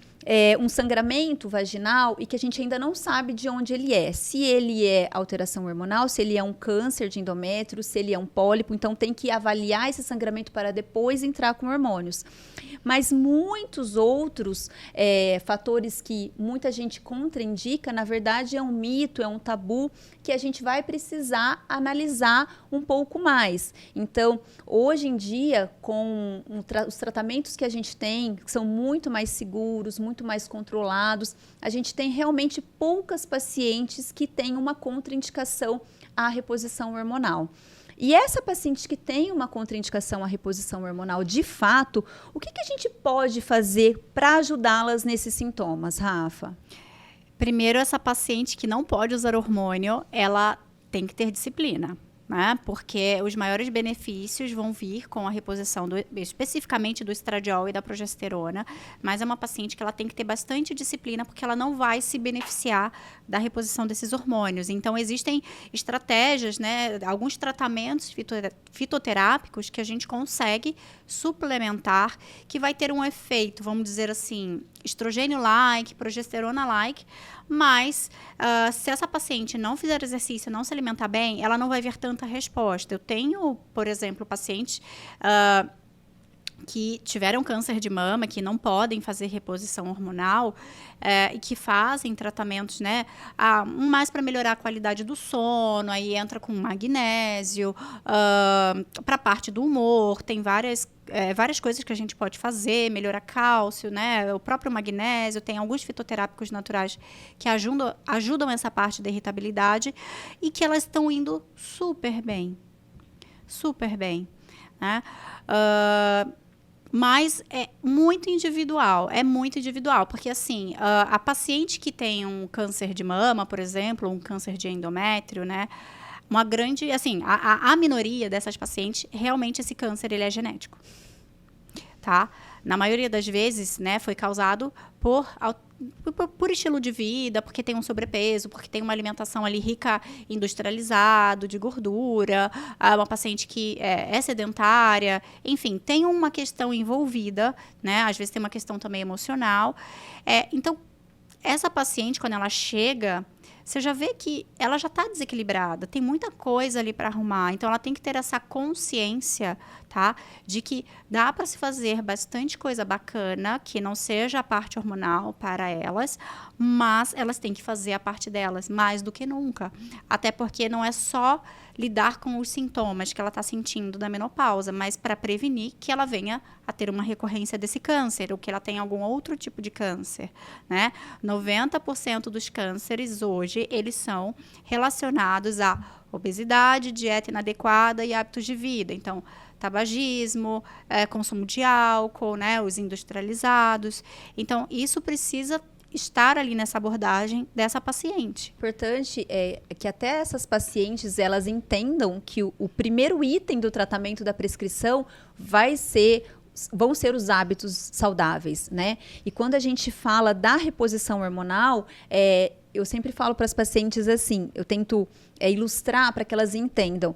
um sangramento vaginal e que a gente ainda não sabe de onde ele é. Se ele é alteração hormonal, se ele é um câncer de endométrio, se ele é um pólipo, então tem que avaliar esse sangramento para depois entrar com hormônios. Mas muitos outros fatores que muita gente contraindica, na verdade é um mito, é um tabu que a gente vai precisar analisar um pouco mais. Então, hoje em dia, com os tratamentos que a gente tem, que são muito mais seguros, muito mais controlados, a gente tem realmente poucas pacientes que têm uma contraindicação à reposição hormonal. E essa paciente que tem uma contraindicação à reposição hormonal, de fato, o que a gente pode fazer para ajudá-las nesses sintomas, Rafa? Primeiro, essa paciente que não pode usar hormônio, ela tem que ter disciplina, né? Porque os maiores benefícios vão vir com a reposição especificamente do estradiol e da progesterona, mas é uma paciente que ela tem que ter bastante disciplina porque ela não vai se beneficiar da reposição desses hormônios. Então, existem estratégias, né, alguns tratamentos fitoterápicos que a gente consegue suplementar, que vai ter um efeito, vamos dizer assim, estrogênio-like, progesterona-like, mas se essa paciente não fizer exercício, não se alimentar bem, ela não vai ver tanta resposta. Eu tenho, por exemplo, pacientes que tiveram câncer de mama, que não podem fazer reposição hormonal e que fazem tratamentos, né, mais para melhorar a qualidade do sono, aí entra com magnésio, para a parte do humor, tem várias coisas que a gente pode fazer, melhorar cálcio, né, o próprio magnésio, tem alguns fitoterápicos naturais que ajudam essa parte da irritabilidade e que elas estão indo super bem, né? Mas é muito individual, porque assim, a paciente que tem um câncer de mama, por exemplo, um câncer de endométrio, né, uma grande, assim, a minoria dessas pacientes, realmente esse câncer ele é genético, tá? Na maioria das vezes, né, foi causado por estilo de vida, porque tem um sobrepeso, porque tem uma alimentação ali rica em industrializado, de gordura, uma paciente que é sedentária, enfim, tem uma questão envolvida, né? Às vezes tem uma questão também emocional. Então, essa paciente, quando ela chega, você já vê que ela já está desequilibrada, tem muita coisa ali para arrumar, então ela tem que ter essa consciência, tá? De que dá para se fazer bastante coisa bacana, que não seja a parte hormonal para elas, mas elas têm que fazer a parte delas, mais do que nunca. Até porque não é só lidar com os sintomas que ela está sentindo da menopausa, mas para prevenir que ela venha a ter uma recorrência desse câncer, ou que ela tenha algum outro tipo de câncer, né? 90% dos cânceres hoje, eles são relacionados a obesidade, dieta inadequada e hábitos de vida. Então, tabagismo, consumo de álcool, né, os industrializados. Então, isso precisa estar ali nessa abordagem dessa paciente. Importante é que até essas pacientes, elas entendam que o primeiro item do tratamento da prescrição vão ser os hábitos saudáveis, né? E quando a gente fala da reposição hormonal, eu sempre falo para as pacientes assim, eu tento ilustrar para que elas entendam.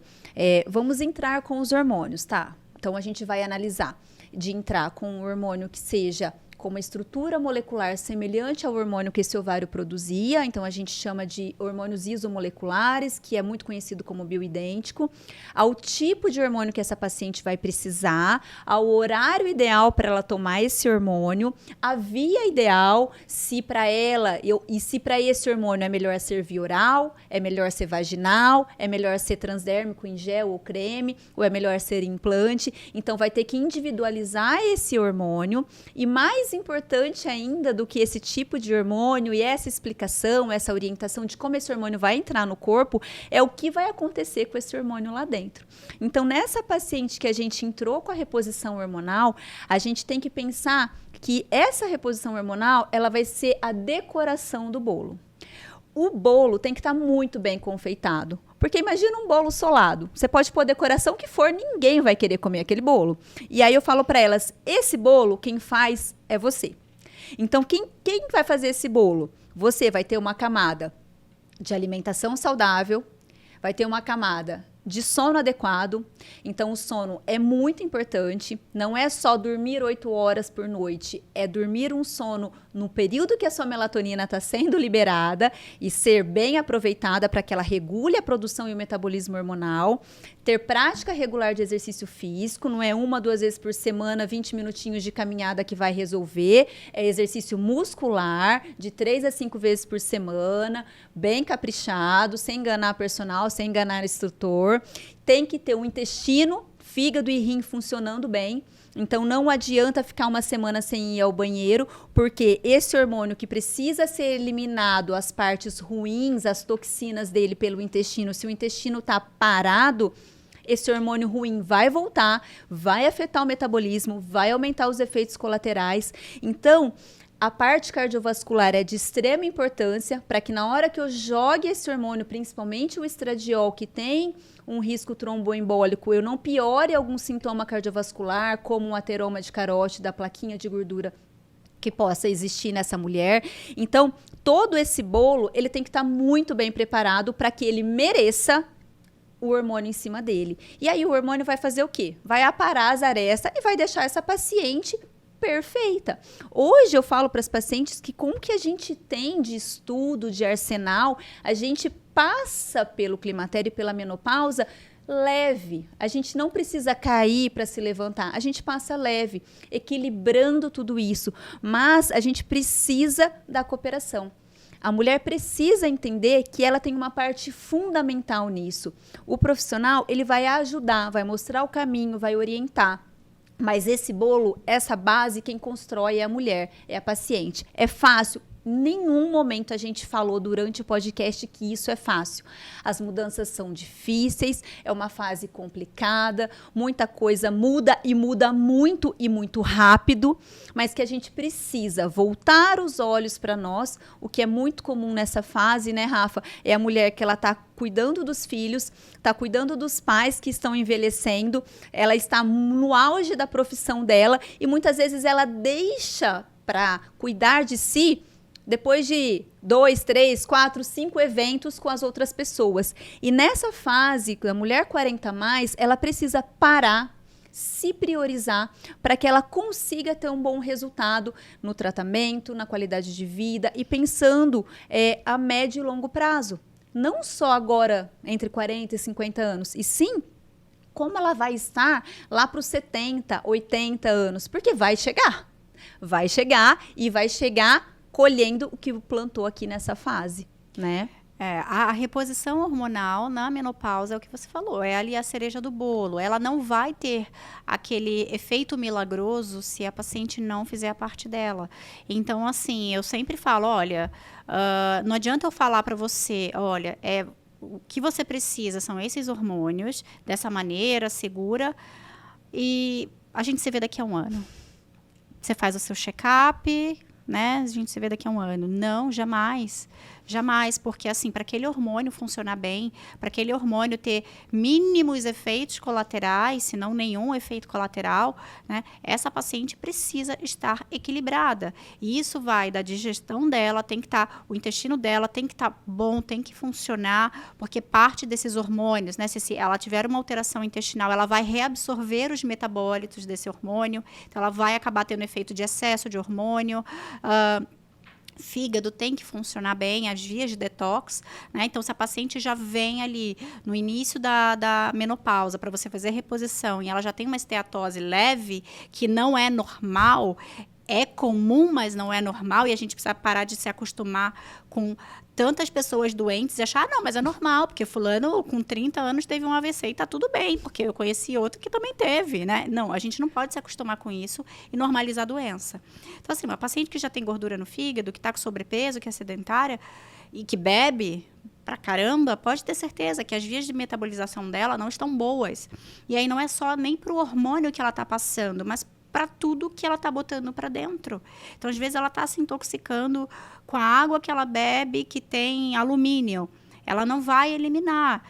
Vamos entrar com os hormônios, tá? Então, a gente vai analisar de entrar com um hormônio que seja com uma estrutura molecular semelhante ao hormônio que esse ovário produzia, então a gente chama de hormônios isomoleculares, que é muito conhecido como bioidêntico, ao tipo de hormônio que essa paciente vai precisar, ao horário ideal para ela tomar esse hormônio, a via ideal, se para ela, e se para esse hormônio é melhor ser via oral, é melhor ser vaginal, é melhor ser transdérmico em gel ou creme, ou é melhor ser implante. Então vai ter que individualizar esse hormônio, e mais importante ainda do que esse tipo de hormônio e essa explicação, essa orientação de como esse hormônio vai entrar no corpo, é o que vai acontecer com esse hormônio lá dentro. Então, nessa paciente que a gente entrou com a reposição hormonal, a gente tem que pensar que essa reposição hormonal, ela vai ser a decoração do bolo. O bolo tem que estar muito bem confeitado. Porque imagina um bolo solado. Você pode pôr a decoração que for, ninguém vai querer comer aquele bolo. E aí eu falo para elas, esse bolo, quem faz é você. Então, quem vai fazer esse bolo? Você vai ter uma camada de alimentação saudável, vai ter uma camada de sono adequado. Então, o sono é muito importante. Não é só dormir 8 horas por noite, é dormir um sono no período que a sua melatonina está sendo liberada e ser bem aproveitada para que ela regule a produção e o metabolismo hormonal. Ter prática regular de exercício físico, não é 1, 2 vezes por semana, 20 minutinhos de caminhada que vai resolver. É exercício muscular, de 3 a 5 vezes por semana, bem caprichado, sem enganar personal, sem enganar instrutor. Tem que ter o intestino, fígado e rim funcionando bem. Então, não adianta ficar uma semana sem ir ao banheiro, porque esse hormônio que precisa ser eliminado, as partes ruins, as toxinas dele pelo intestino, se o intestino está parado, esse hormônio ruim vai voltar, vai afetar o metabolismo, vai aumentar os efeitos colaterais. Então, a parte cardiovascular é de extrema importância para que na hora que eu jogue esse hormônio, principalmente o estradiol, que tem um risco tromboembólico, eu não piore algum sintoma cardiovascular, como um ateroma de carótida, a plaquinha de gordura que possa existir nessa mulher. Então, todo esse bolo, ele tem que estar muito bem preparado para que ele mereça o hormônio em cima dele. E aí o hormônio vai fazer o quê? Vai aparar as arestas e vai deixar essa paciente perfeita. Hoje eu falo para as pacientes que com o que a gente tem de estudo, de arsenal, a gente passa pelo climatério e pela menopausa leve. A gente não precisa cair para se levantar. A gente passa leve, equilibrando tudo isso. Mas a gente precisa da cooperação. A mulher precisa entender que ela tem uma parte fundamental nisso. O profissional, ele vai ajudar, vai mostrar o caminho, vai orientar. Mas esse bolo, essa base, quem constrói é a mulher, é a paciente. É fácil? Em nenhum momento a gente falou durante o podcast que isso é fácil. As mudanças são difíceis, é uma fase complicada, muita coisa muda e muda muito e muito rápido, mas que a gente precisa voltar os olhos para nós. O que é muito comum nessa fase, né, Rafa? É a mulher que ela está cuidando dos filhos, está cuidando dos pais que estão envelhecendo, ela está no auge da profissão dela e muitas vezes ela deixa para cuidar de si depois de 2, 3, 4, 5 eventos com as outras pessoas. E nessa fase, a mulher 40 mais, ela precisa parar, se priorizar, para que ela consiga ter um bom resultado no tratamento, na qualidade de vida e pensando a médio e longo prazo. Não só agora, entre 40 e 50 anos, e sim como ela vai estar lá para os 70, 80 anos, porque vai chegar e vai chegar colhendo o que plantou aqui nessa fase, né? A reposição hormonal na menopausa é o que você falou, é ali a cereja do bolo. Ela não vai ter aquele efeito milagroso se a paciente não fizer a parte dela. Então, assim, eu sempre falo, olha, não adianta eu falar para você, olha, o que você precisa são esses hormônios, dessa maneira, segura, e a gente se vê daqui a um ano. Você faz o seu check-up, né? A gente se vê daqui a um ano. Não, jamais. Jamais, porque assim, para aquele hormônio funcionar bem, para aquele hormônio ter mínimos efeitos colaterais, se não nenhum efeito colateral, né, essa paciente precisa estar equilibrada. E isso vai da digestão dela, tem que estar, o intestino dela tem que estar bom, tem que funcionar, porque parte desses hormônios, né, se ela tiver uma alteração intestinal, ela vai reabsorver os metabólitos desse hormônio, então ela vai acabar tendo efeito de excesso de hormônio. Fígado tem que funcionar bem, as vias de detox, né? Então, se a paciente já vem ali no início da menopausa para você fazer reposição e ela já tem uma esteatose leve, que não é normal, é comum, mas não é normal, e a gente precisa parar de se acostumar com tantas pessoas doentes e achar, não, mas é normal, porque fulano com 30 anos teve um AVC e tá tudo bem, porque eu conheci outro que também teve, né? Não, a gente não pode se acostumar com isso e normalizar a doença. Então, assim, uma paciente que já tem gordura no fígado, que tá com sobrepeso, que é sedentária e que bebe pra caramba, pode ter certeza que as vias de metabolização dela não estão boas. E aí não é só nem pro hormônio que ela tá passando, mas para tudo que ela está botando para dentro. Então, às vezes, ela está se intoxicando com a água que ela bebe, que tem alumínio. Ela não vai eliminar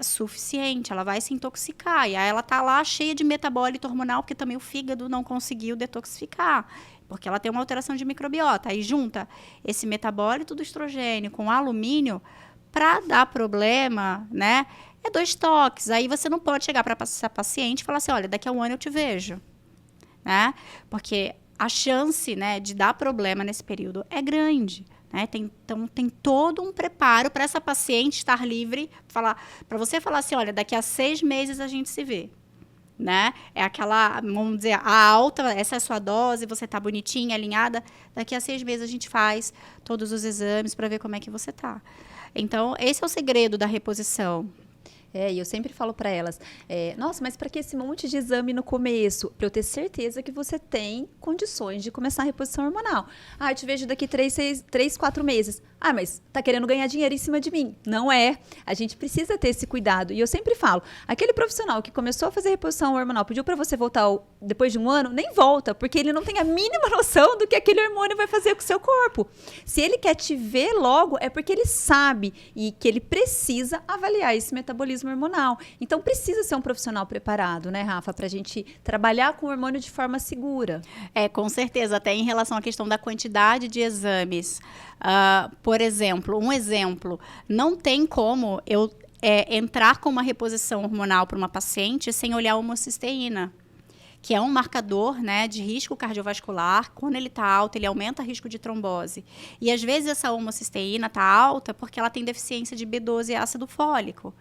suficiente, ela vai se intoxicar. E aí ela está lá cheia de metabólito hormonal, porque também o fígado não conseguiu detoxificar, porque ela tem uma alteração de microbiota. Aí junta esse metabólito do estrogênio com alumínio para dar problema, né? É 2 toques. Aí você não pode chegar para essa paciente e falar assim, olha, daqui a um ano eu te vejo. Né? Porque a chance, né, de dar problema nesse período é grande. Né? Então, tem todo um preparo para essa paciente estar livre, para você falar assim, olha, daqui a 6 meses a gente se vê. Né? É aquela, vamos dizer, a alta, essa é a sua dose, você está bonitinha, alinhada, daqui a 6 meses a gente faz todos os exames para ver como é que você está. Então, esse é o segredo da reposição. E eu sempre falo para elas, nossa, mas para que esse monte de exame no começo? Para eu ter certeza que você tem condições de começar a reposição hormonal. Eu te vejo daqui 3, 4 meses. Mas tá querendo ganhar dinheiro em cima de mim. Não é. A gente precisa ter esse cuidado. E eu sempre falo, aquele profissional que começou a fazer reposição hormonal, pediu para você voltar depois de um ano, nem volta, porque ele não tem a mínima noção do que aquele hormônio vai fazer com o seu corpo. Se ele quer te ver logo, é porque ele sabe e que ele precisa avaliar esse metabolismo hormonal. Então, precisa ser um profissional preparado, né, Rafa, para a gente trabalhar com o hormônio de forma segura. Com certeza, até em relação à questão da quantidade de exames. Por exemplo, não tem como eu entrar com uma reposição hormonal para uma paciente sem olhar a homocisteína, que é um marcador, né, de risco cardiovascular. Quando ele está alto, ele aumenta o risco de trombose. E, às vezes, essa homocisteína está alta porque ela tem deficiência de B12 e ácido fólico.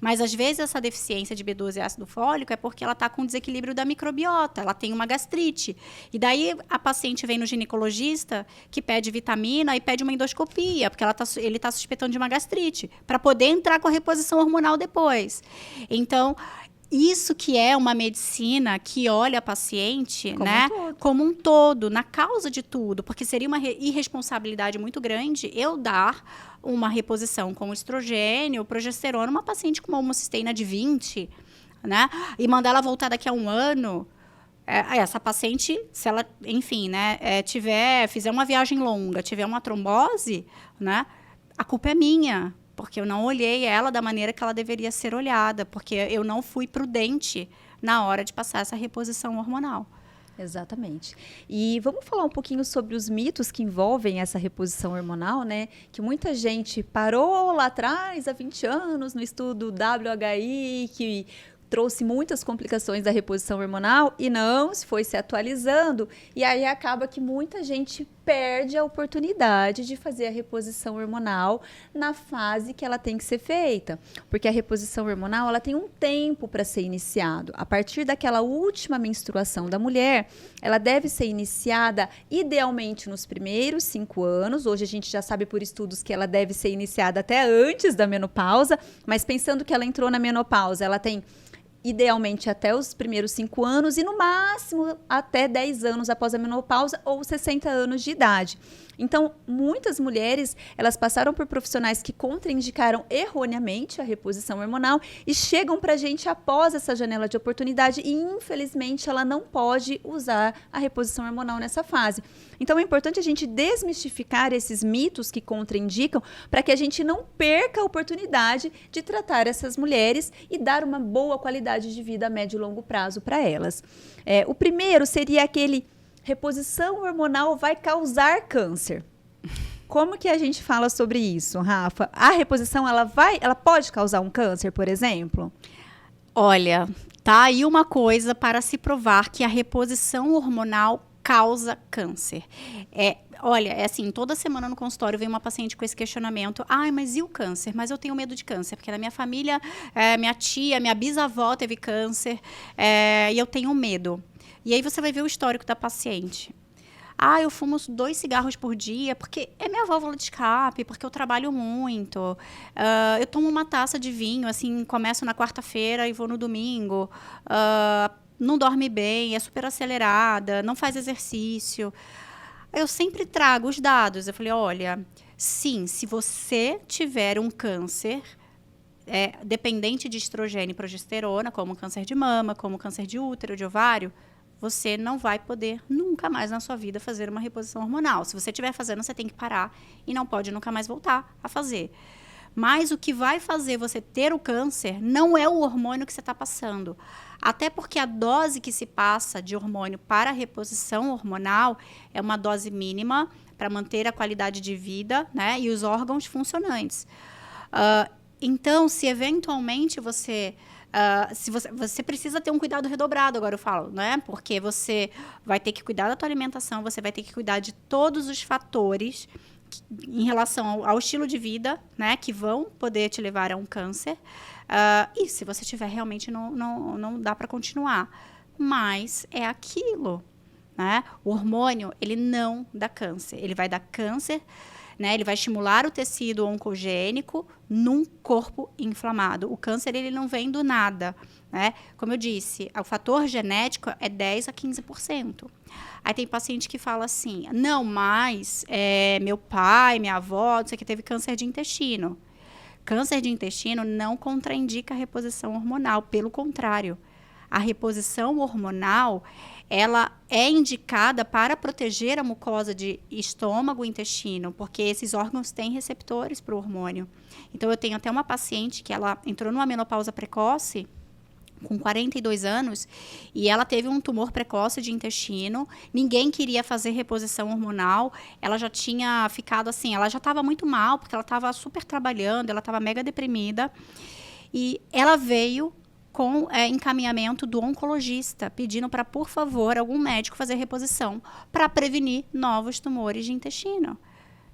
Mas, às vezes, essa deficiência de B12 e ácido fólico é porque ela está com desequilíbrio da microbiota, ela tem uma gastrite. E daí, a paciente vem no ginecologista, que pede vitamina e pede uma endoscopia, porque ele está suspeitando de uma gastrite, para poder entrar com a reposição hormonal depois. Então, isso que é uma medicina que olha a paciente como um todo, na causa de tudo, porque seria uma irresponsabilidade muito grande eu dar uma reposição com estrogênio, progesterona, uma paciente com uma homocisteína de 20, né? E mandar ela voltar daqui a um ano. Essa paciente, se ela, enfim, né, fizer uma viagem longa, tiver uma trombose, né, a culpa é minha. Porque eu não olhei ela da maneira que ela deveria ser olhada, porque eu não fui prudente na hora de passar essa reposição hormonal. Exatamente. E vamos falar um pouquinho sobre os mitos que envolvem essa reposição hormonal, né? Que muita gente parou lá atrás, há 20 anos, no estudo WHI, que trouxe muitas complicações da reposição hormonal e não se foi se atualizando. E aí acaba que muita gente perde a oportunidade de fazer a reposição hormonal na fase que ela tem que ser feita. Porque a reposição hormonal, ela tem um tempo para ser iniciado. A partir daquela última menstruação da mulher, ela deve ser iniciada idealmente nos primeiros 5 anos. Hoje a gente já sabe por estudos que ela deve ser iniciada até antes da menopausa, mas pensando que ela entrou na menopausa, ela tem idealmente até os primeiros 5 anos e no máximo até 10 anos após a menopausa ou 60 anos de idade. Então, muitas mulheres, elas passaram por profissionais que contraindicaram erroneamente a reposição hormonal e chegam pra gente após essa janela de oportunidade e, infelizmente, ela não pode usar a reposição hormonal nessa fase. Então, é importante a gente desmistificar esses mitos que contraindicam para que a gente não perca a oportunidade de tratar essas mulheres e dar uma boa qualidade de vida a médio e longo prazo para elas. O primeiro seria aquele: reposição hormonal vai causar câncer. Como que a gente fala sobre isso, Rafa? A reposição, ela pode causar um câncer, por exemplo? Olha, tá aí uma coisa para se provar que a reposição hormonal causa câncer. Olha, é assim, toda semana no consultório vem uma paciente com esse questionamento: ai, mas e o câncer? Mas eu tenho medo de câncer, porque na minha família, minha tia, minha bisavó teve câncer, e eu tenho medo. E aí você vai ver o histórico da paciente. Ah, eu fumo 2 cigarros por dia, porque é minha válvula de escape, porque eu trabalho muito. Eu tomo uma taça de vinho, assim, começo na quarta-feira e vou no domingo. Não dorme bem, é super acelerada, não faz exercício. Eu sempre trago os dados. Eu falei, olha, sim, se você tiver um câncer dependente de estrogênio e progesterona, como câncer de mama, como câncer de útero, de ovário, você não vai poder nunca mais na sua vida fazer uma reposição hormonal. Se você estiver fazendo, você tem que parar e não pode nunca mais voltar a fazer. Mas o que vai fazer você ter o câncer não é o hormônio que você está passando. Até porque a dose que se passa de hormônio para a reposição hormonal é uma dose mínima para manter a qualidade de vida, né, e os órgãos funcionantes. Então, se eventualmente você precisa ter um cuidado redobrado, agora eu falo, né? Porque você vai ter que cuidar da tua alimentação, você vai ter que cuidar de todos os fatores em relação ao estilo de vida, né? Que vão poder te levar a um câncer. E se você tiver, realmente não dá para continuar. Mas é aquilo, né? O hormônio, ele não dá câncer. Ele vai dar câncer, né? Ele vai estimular o tecido oncogênico num corpo inflamado. O câncer, ele não vem do nada, né? Como eu disse, o fator genético é 10 a 15%. Aí tem paciente que fala assim: não, mas meu pai, minha avó, não sei o que, teve câncer de intestino. Câncer de intestino não contraindica a reposição hormonal, pelo contrário. A reposição hormonal, ela é indicada para proteger a mucosa de estômago e intestino, porque esses órgãos têm receptores para o hormônio. Então, eu tenho até uma paciente que ela entrou numa menopausa precoce, com 42 anos, e ela teve um tumor precoce de intestino. Ninguém queria fazer reposição hormonal. Ela já tinha ficado assim, ela já estava muito mal, porque ela estava super trabalhando, ela estava mega deprimida. E ela veio com encaminhamento do oncologista, pedindo para, por favor, algum médico fazer reposição para prevenir novos tumores de intestino.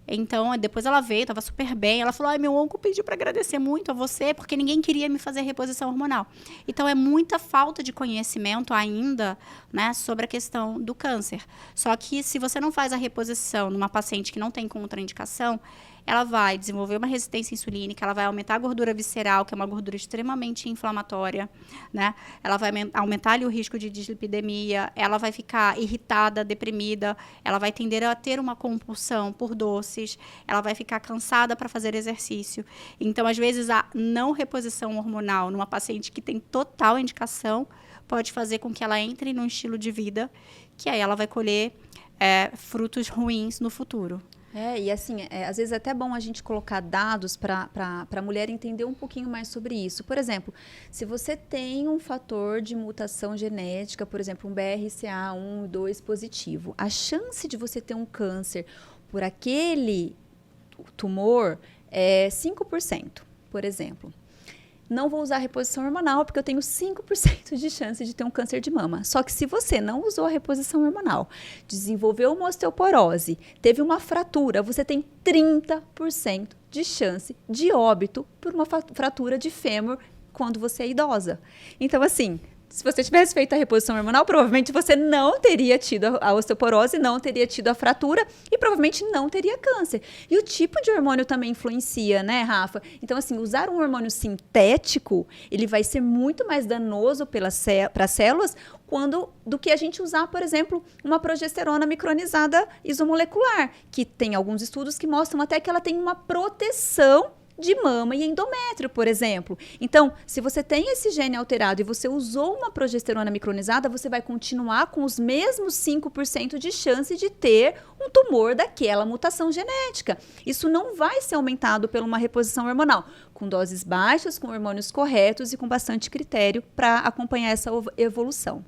Então, depois ela veio, estava super bem. Ela falou: ai, meu onco pediu para agradecer muito a você, porque ninguém queria me fazer reposição hormonal. Então, é muita falta de conhecimento ainda, né, sobre a questão do câncer. Só que, se você não faz a reposição numa paciente que não tem contraindicação, ela vai desenvolver uma resistência insulínica, ela vai aumentar a gordura visceral, que é uma gordura extremamente inflamatória, né? Ela vai aumentar ali o risco de dislipidemia, ela vai ficar irritada, deprimida, ela vai tender a ter uma compulsão por doces, ela vai ficar cansada para fazer exercício. Então, às vezes, a não reposição hormonal numa paciente que tem total indicação pode fazer com que ela entre num estilo de vida que aí ela vai colher frutos ruins no futuro. E assim, às vezes é até bom a gente colocar dados para a mulher entender um pouquinho mais sobre isso. Por exemplo, se você tem um fator de mutação genética, por exemplo, um BRCA1 e 2 positivo, a chance de você ter um câncer por aquele tumor é 5%, por exemplo. Não vou usar a reposição hormonal porque eu tenho 5% de chance de ter um câncer de mama. Só que se você não usou a reposição hormonal, desenvolveu uma osteoporose, teve uma fratura, você tem 30% de chance de óbito por uma fratura de fêmur quando você é idosa. Então, assim, se você tivesse feito a reposição hormonal, provavelmente você não teria tido a osteoporose, não teria tido a fratura e provavelmente não teria câncer. E o tipo de hormônio também influencia, né, Rafa? Então, assim, usar um hormônio sintético, ele vai ser muito mais danoso para as células do que a gente usar, por exemplo, uma progesterona micronizada isomolecular, que tem alguns estudos que mostram até que ela tem uma proteção de mama e endométrio, por exemplo. Então, se você tem esse gene alterado e você usou uma progesterona micronizada, você vai continuar com os mesmos 5% de chance de ter um tumor daquela mutação genética. Isso não vai ser aumentado por uma reposição hormonal, com doses baixas, com hormônios corretos e com bastante critério para acompanhar essa evolução.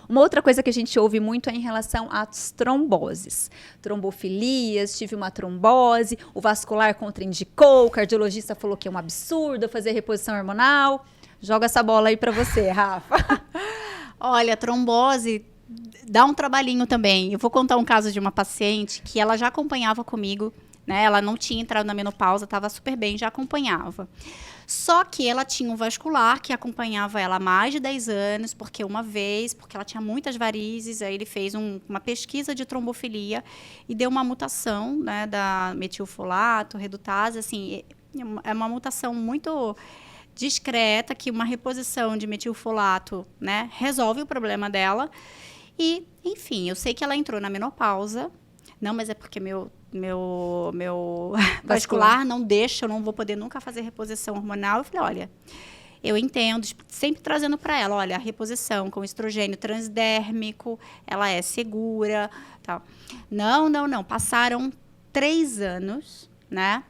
Uma outra coisa que a gente ouve muito é em relação às tromboses. Trombofilias, tive uma trombose, o vascular contraindicou, o cardiologista falou que é um absurdo fazer reposição hormonal. Joga essa bola aí para você, Rafa. Olha, trombose dá um trabalhinho também. Eu vou contar um caso de uma paciente que ela já acompanhava comigo, né? Ela não tinha entrado na menopausa, estava super bem, já acompanhava. Só que ela tinha um vascular que acompanhava ela há mais de 10 anos, porque ela tinha muitas varizes, aí ele fez uma pesquisa de trombofilia e deu uma mutação, né, da metilfolato, redutase, assim, é uma mutação muito discreta, que uma reposição de metilfolato, né, resolve o problema dela. E, enfim, eu sei que ela entrou na menopausa. Não, mas é porque meu vascular não deixa, eu não vou poder nunca fazer reposição hormonal. Eu falei, olha, eu entendo, sempre trazendo para ela, olha, a reposição com estrogênio transdérmico, ela é segura, tal. Não. Passaram 3 anos, né?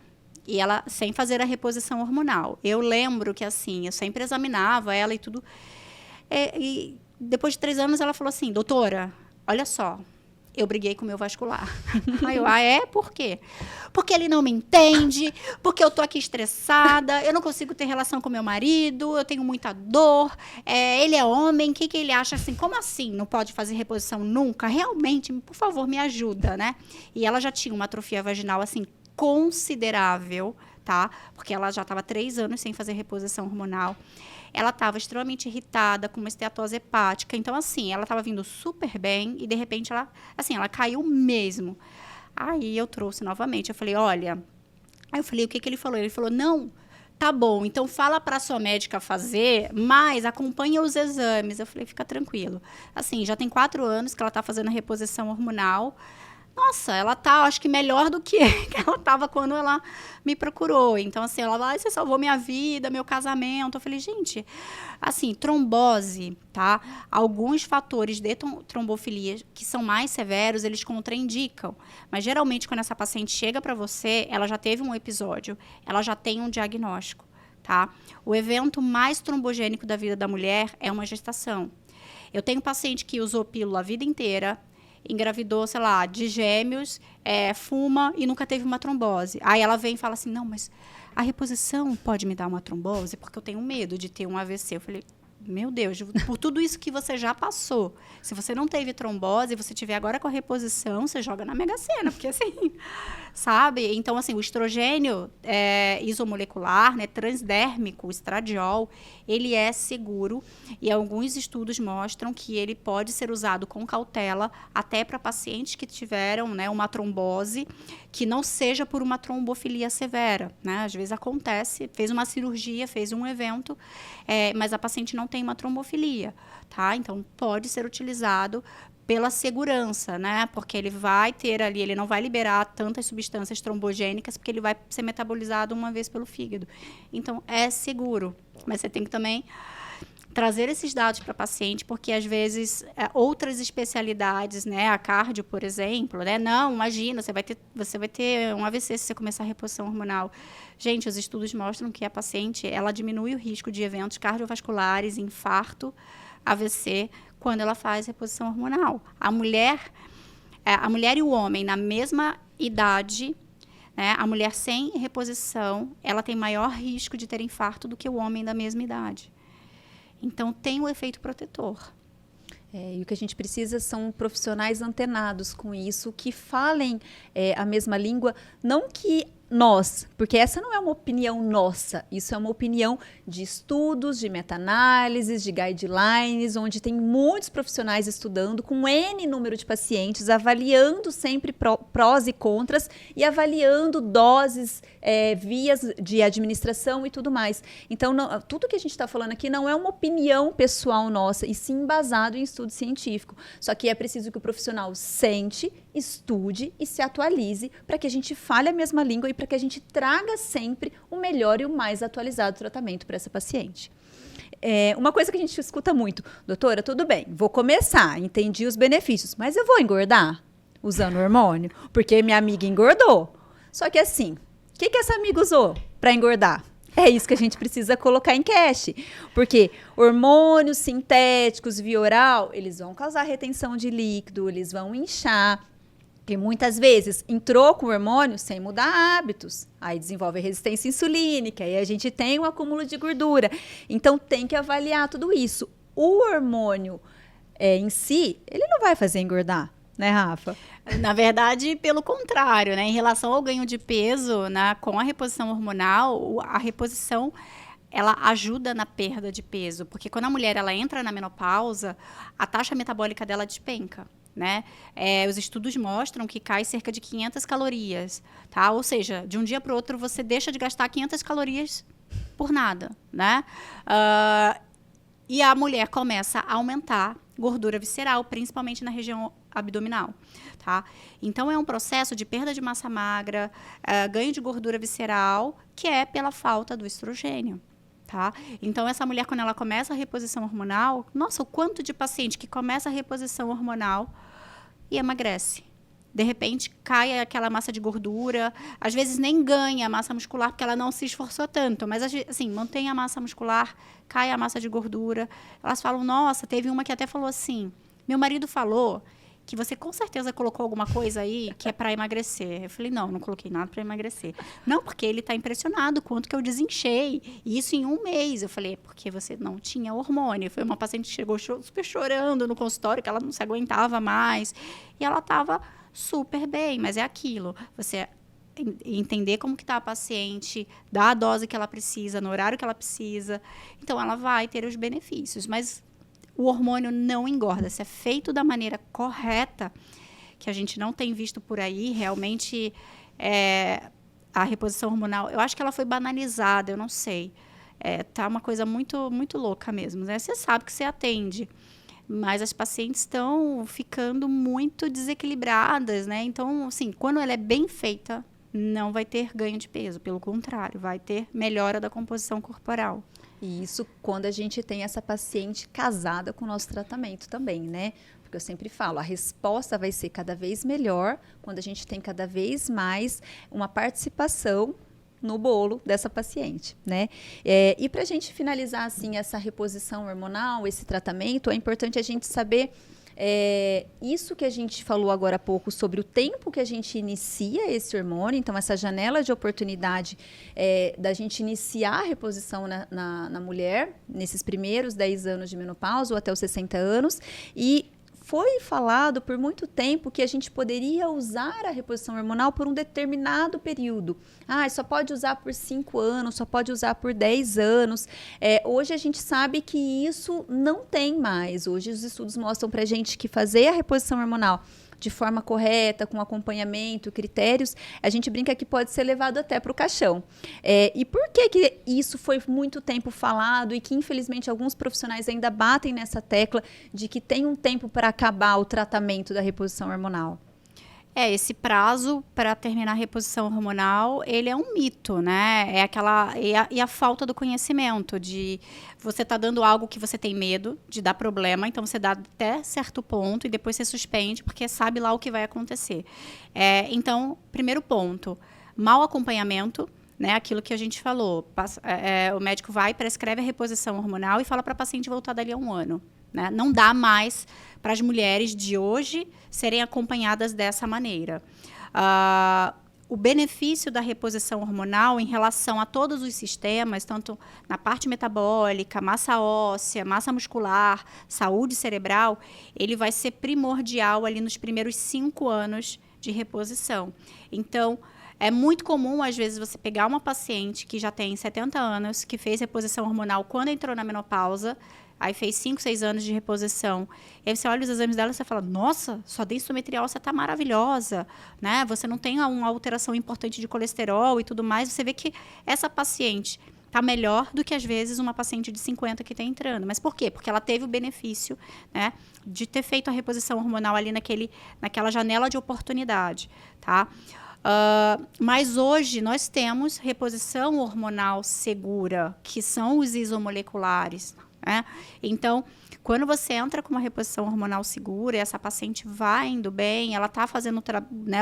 E ela sem fazer a reposição hormonal. Eu lembro que, assim, eu sempre examinava ela e tudo. E depois de 3 anos, ela falou assim, doutora, olha só, eu briguei com o meu vascular. Aí eu, por quê? Porque ele não me entende, porque eu tô aqui estressada, eu não consigo ter relação com meu marido, eu tenho muita dor, ele é homem, o que ele acha assim? Como assim não pode fazer reposição nunca? Realmente, por favor, me ajuda, né? E ela já tinha uma atrofia vaginal, assim, considerável, tá? Porque ela já estava 3 anos sem fazer reposição hormonal. Ela estava extremamente irritada, com uma esteatose hepática. Então, assim, ela estava vindo super bem e, de repente, ela caiu mesmo. Aí, eu trouxe novamente. Eu falei, olha... Aí, eu falei, o que ele falou? Ele falou, não, tá bom, então fala para sua médica fazer, mas acompanha os exames. Eu falei, fica tranquilo. Assim, já tem 4 anos que ela está fazendo a reposição hormonal. Nossa, ela tá, acho que melhor do que ela estava quando ela me procurou. Então, assim, ela vai, você salvou minha vida, meu casamento. Eu falei, gente, assim, trombose, tá? Alguns fatores de trombofilia que são mais severos, eles contraindicam. Mas, geralmente, quando essa paciente chega para você, ela já teve um episódio, ela já tem um diagnóstico, tá? O evento mais trombogênico da vida da mulher é uma gestação. Eu tenho paciente que usou pílula a vida inteira, engravidou, sei lá, de gêmeos, fuma e nunca teve uma trombose. Aí ela vem e fala assim, não, mas a reposição pode me dar uma trombose porque eu tenho medo de ter um AVC. Eu falei, meu Deus, por tudo isso que você já passou, se você não teve trombose e você tiver agora com a reposição, você joga na Mega Sena, porque assim, sabe? Então, assim, o estrogênio isomolecular, né, transdérmico, o estradiol, ele é seguro e alguns estudos mostram que ele pode ser usado com cautela até para pacientes que tiveram, né, uma trombose que não seja por uma trombofilia severa, né? Às vezes acontece, fez uma cirurgia, fez um evento, mas a paciente não tem uma trombofilia, tá? Então, pode ser utilizado pela segurança, né? Porque ele vai ter ali, ele não vai liberar tantas substâncias trombogênicas, porque ele vai ser metabolizado uma vez pelo fígado. Então, é seguro. Mas você tem que também trazer esses dados para a paciente, porque às vezes outras especialidades, né, a cardio, por exemplo, né, não, imagina, você vai ter um AVC se você começar a reposição hormonal. Gente, os estudos mostram que a paciente, ela diminui o risco de eventos cardiovasculares, infarto, AVC, quando ela faz reposição hormonal. A mulher e o homem na mesma idade, né, a mulher sem reposição, ela tem maior risco de ter infarto do que o homem da mesma idade. Então, tem o efeito protetor. E o que a gente precisa são profissionais antenados com isso, que falem a mesma língua, não que nós, porque essa não é uma opinião nossa, isso é uma opinião de estudos, de meta-análises, de guidelines, onde tem muitos profissionais estudando com N número de pacientes, avaliando sempre prós e contras e avaliando doses, vias de administração e tudo mais. Então, tudo que a gente está falando aqui não é uma opinião pessoal nossa, e sim embasado em estudo científico. Só que é preciso que o profissional sente, estude e se atualize para que a gente fale a mesma língua e para que a gente traga sempre o melhor e o mais atualizado tratamento para essa paciente. Uma coisa que a gente escuta muito: doutora, tudo bem, vou começar, entendi os benefícios, mas eu vou engordar usando hormônio? Porque minha amiga engordou. Só que assim, o que essa amiga usou para engordar? É isso que a gente precisa colocar em cache, porque hormônios sintéticos via oral, eles vão causar retenção de líquido, eles vão inchar. Porque muitas vezes entrou com o hormônio sem mudar hábitos. Aí desenvolve resistência insulínica, aí a gente tem um acúmulo de gordura. Então tem que avaliar tudo isso. O hormônio em si, ele não vai fazer engordar, né, Rafa? Na verdade, pelo contrário, né? Em relação ao ganho de peso, né, com a reposição hormonal, a reposição ela ajuda na perda de peso, porque quando a mulher ela entra na menopausa, a taxa metabólica dela despenca. Né? Os estudos mostram que cai cerca de 500 calorias, tá? Ou seja, de um dia para o outro você deixa de gastar 500 calorias por nada, né? E a mulher começa a aumentar gordura visceral, principalmente na região abdominal, tá? Então é um processo de perda de massa magra, ganho de gordura visceral, que é pela falta do estrogênio. Tá? Então, essa mulher, quando ela começa a reposição hormonal, nossa, o quanto de paciente que começa a reposição hormonal e emagrece. De repente, cai aquela massa de gordura, às vezes nem ganha massa muscular, porque ela não se esforçou tanto, mas assim, mantém a massa muscular, cai a massa de gordura. Elas falam, nossa, teve uma que até falou assim, meu marido falou que você com certeza colocou alguma coisa aí que é para emagrecer. Eu falei, não coloquei nada para emagrecer. Não, porque ele está impressionado quanto que eu desinchei. E isso em um mês. Eu falei, porque você não tinha hormônio. Foi uma paciente que chegou super chorando no consultório, que ela não se aguentava mais. E ela estava super bem, mas é aquilo. Você entender como que está a paciente, dar a dose que ela precisa, no horário que ela precisa. Então, ela vai ter os benefícios, mas o hormônio não engorda. Se é feito da maneira correta, que a gente não tem visto por aí, realmente a reposição hormonal, eu acho que ela foi banalizada, eu não sei. Tá uma coisa muito, muito louca mesmo, né? Você sabe que você atende, mas as pacientes estão ficando muito desequilibradas, né? Então, assim, quando ela é bem feita, não vai ter ganho de peso. Pelo contrário, vai ter melhora da composição corporal. E isso quando a gente tem essa paciente casada com o nosso tratamento também, né? Porque eu sempre falo, a resposta vai ser cada vez melhor quando a gente tem cada vez mais uma participação no bolo dessa paciente, né? E para a gente finalizar, assim, essa reposição hormonal, esse tratamento, é importante a gente saber isso que a gente falou agora há pouco sobre o tempo que a gente inicia esse hormônio, então essa janela de oportunidade da gente iniciar a reposição na mulher, nesses primeiros 10 anos de menopausa ou até os 60 anos, e foi falado por muito tempo que a gente poderia usar a reposição hormonal por um determinado período. Só pode usar por 5 anos, só pode usar por 10 anos. Hoje a gente sabe que isso não tem mais. Hoje os estudos mostram para a gente que fazer a reposição hormonal de forma correta, com acompanhamento, critérios, a gente brinca que pode ser levado até para o caixão. E por que isso foi muito tempo falado e que, infelizmente, alguns profissionais ainda batem nessa tecla de que tem um tempo para acabar o tratamento da reposição hormonal? Esse prazo para terminar a reposição hormonal, ele é um mito, né? E a falta do conhecimento, de você tá dando algo que você tem medo de dar problema, então você dá até certo ponto e depois você suspende, porque sabe lá o que vai acontecer. Então, primeiro ponto, mau acompanhamento, né? Aquilo que a gente falou, o médico vai, prescreve a reposição hormonal e fala para a paciente voltar dali a 1 ano. Né? Não dá mais para as mulheres de hoje serem acompanhadas dessa maneira. O benefício da reposição hormonal em relação a todos os sistemas, tanto na parte metabólica, massa óssea, massa muscular, saúde cerebral, ele vai ser primordial ali nos primeiros 5 anos de reposição. Então, é muito comum, às vezes, você pegar uma paciente que já tem 70 anos, que fez reposição hormonal quando entrou na menopausa, aí fez 5, 6 anos de reposição. E aí você olha os exames dela e você fala, nossa, sua densitometrial você está maravilhosa, né? Você não tem uma alteração importante de colesterol e tudo mais. Você vê que essa paciente está melhor do que, às vezes, uma paciente de 50 que está entrando. Mas por quê? Porque ela teve o benefício, né, de ter feito a reposição hormonal ali naquela janela de oportunidade, tá? Mas hoje nós temos reposição hormonal segura, que são os isomoleculares, né? Então, quando você entra com uma reposição hormonal segura, essa paciente vai indo bem, ela está fazendo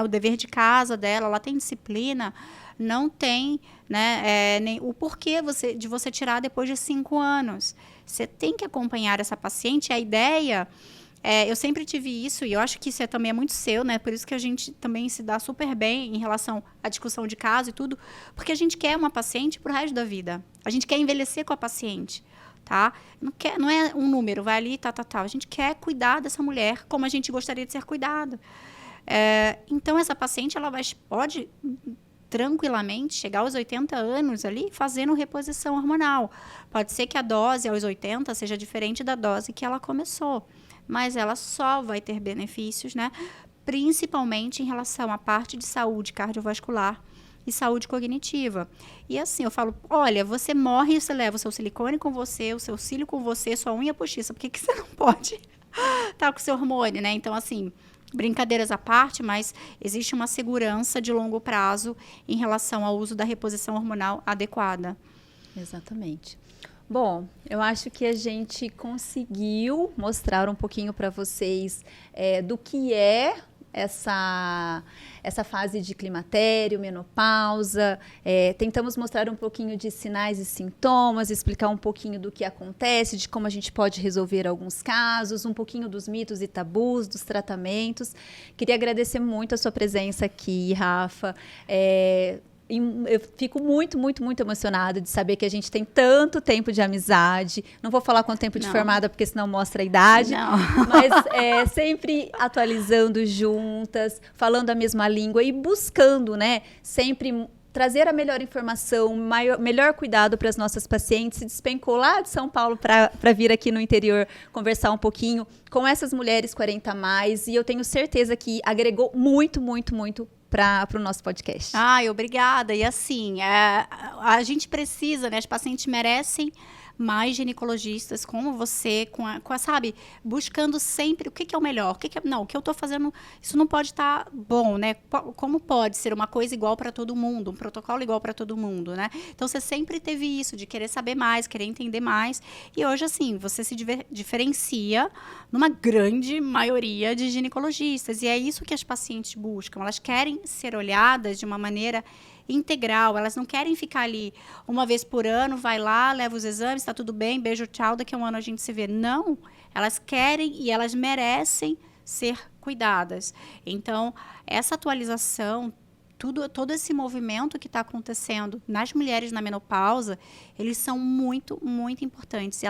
o dever de casa dela, ela tem disciplina, não tem, né, nem o porquê de você tirar depois de 5 anos. Você tem que acompanhar essa paciente. A ideia... eu sempre tive isso, e eu acho que isso também é muito seu, né? Por isso que a gente também se dá super bem em relação à discussão de caso e tudo, porque a gente quer uma paciente pro resto da vida. A gente quer envelhecer com a paciente, tá? Não é um número, vai ali, tal. A gente quer cuidar dessa mulher como a gente gostaria de ser cuidado. Então, essa paciente, ela pode tranquilamente chegar aos 80 anos ali fazendo reposição hormonal. Pode ser que a dose aos 80 seja diferente da dose que ela começou, mas ela só vai ter benefícios, né? Principalmente em relação à parte de saúde cardiovascular e saúde cognitiva. E assim, eu falo, olha, você morre e você leva o seu silicone com você, o seu cílio com você, sua unha postiça, por que você não pode estar com o seu hormônio, né? Então, assim, brincadeiras à parte, mas existe uma segurança de longo prazo em relação ao uso da reposição hormonal adequada. Exatamente. Bom, eu acho que a gente conseguiu mostrar um pouquinho para vocês do que é essa fase de climatério, menopausa. Tentamos mostrar um pouquinho de sinais e sintomas, explicar um pouquinho do que acontece, de como a gente pode resolver alguns casos, um pouquinho dos mitos e tabus, dos tratamentos. Queria agradecer muito a sua presença aqui, Rafa. Eu fico muito, muito, muito emocionada de saber que a gente tem tanto tempo de amizade. Não vou falar quanto tempo de formada, porque senão mostra a idade. Não. Mas sempre atualizando juntas, falando a mesma língua e buscando, né, sempre trazer a melhor informação, melhor cuidado para as nossas pacientes. Se despencou lá de São Paulo para vir aqui no interior conversar um pouquinho com essas mulheres 40 a mais. E eu tenho certeza que agregou muito, muito, muito para o nosso podcast. Ai, obrigada. E assim, a gente precisa, né? As pacientes merecem mais ginecologistas como você, sabe, buscando sempre o que é o melhor, o que eu estou fazendo, isso não pode estar bom, né? Como pode ser uma coisa igual para todo mundo, um protocolo igual para todo mundo, né? Então, você sempre teve isso, de querer saber mais, querer entender mais, e hoje, assim, você se diferencia numa grande maioria de ginecologistas, e é isso que as pacientes buscam, elas querem ser olhadas de uma maneira integral, elas não querem ficar ali uma vez por ano, vai lá, leva os exames, está tudo bem, beijo, tchau, daqui a um ano a gente se vê. Não, elas querem e elas merecem ser cuidadas. Então, essa atualização, todo esse movimento que está acontecendo nas mulheres na menopausa, eles são muito, muito importantes.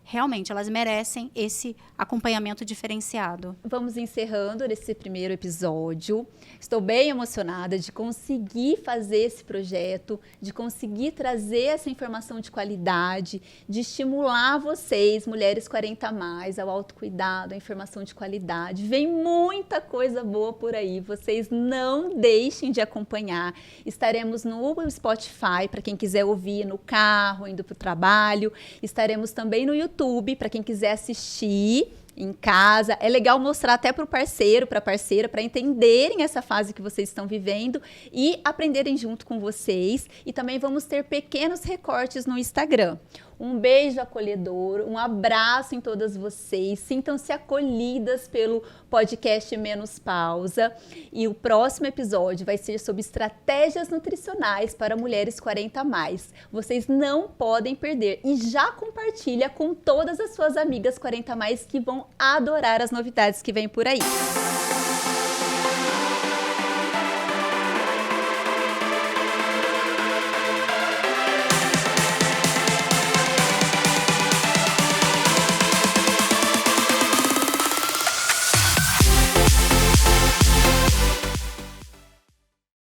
Realmente, elas merecem esse acompanhamento diferenciado. Vamos encerrando esse primeiro episódio. Estou bem emocionada de conseguir fazer esse projeto, de conseguir trazer essa informação de qualidade, de estimular vocês, mulheres 40 a mais, ao autocuidado, à informação de qualidade. Vem muita coisa boa por aí, vocês não deixem de acompanhar. Estaremos no Spotify, para quem quiser ouvir no carro, indo para o trabalho. Estaremos também no YouTube, para quem quiser assistir em casa. É legal mostrar até para o parceiro, para a parceira, para entenderem essa fase que vocês estão vivendo e aprenderem junto com vocês. E também vamos ter pequenos recortes no Instagram. Um beijo acolhedor, um abraço em todas vocês. Sintam-se acolhidas pelo podcast Menos Pausa. E o próximo episódio vai ser sobre estratégias nutricionais para mulheres 40 a mais. Vocês não podem perder. E já compartilha com todas as suas amigas 40 a mais que vão adorar as novidades que vêm por aí.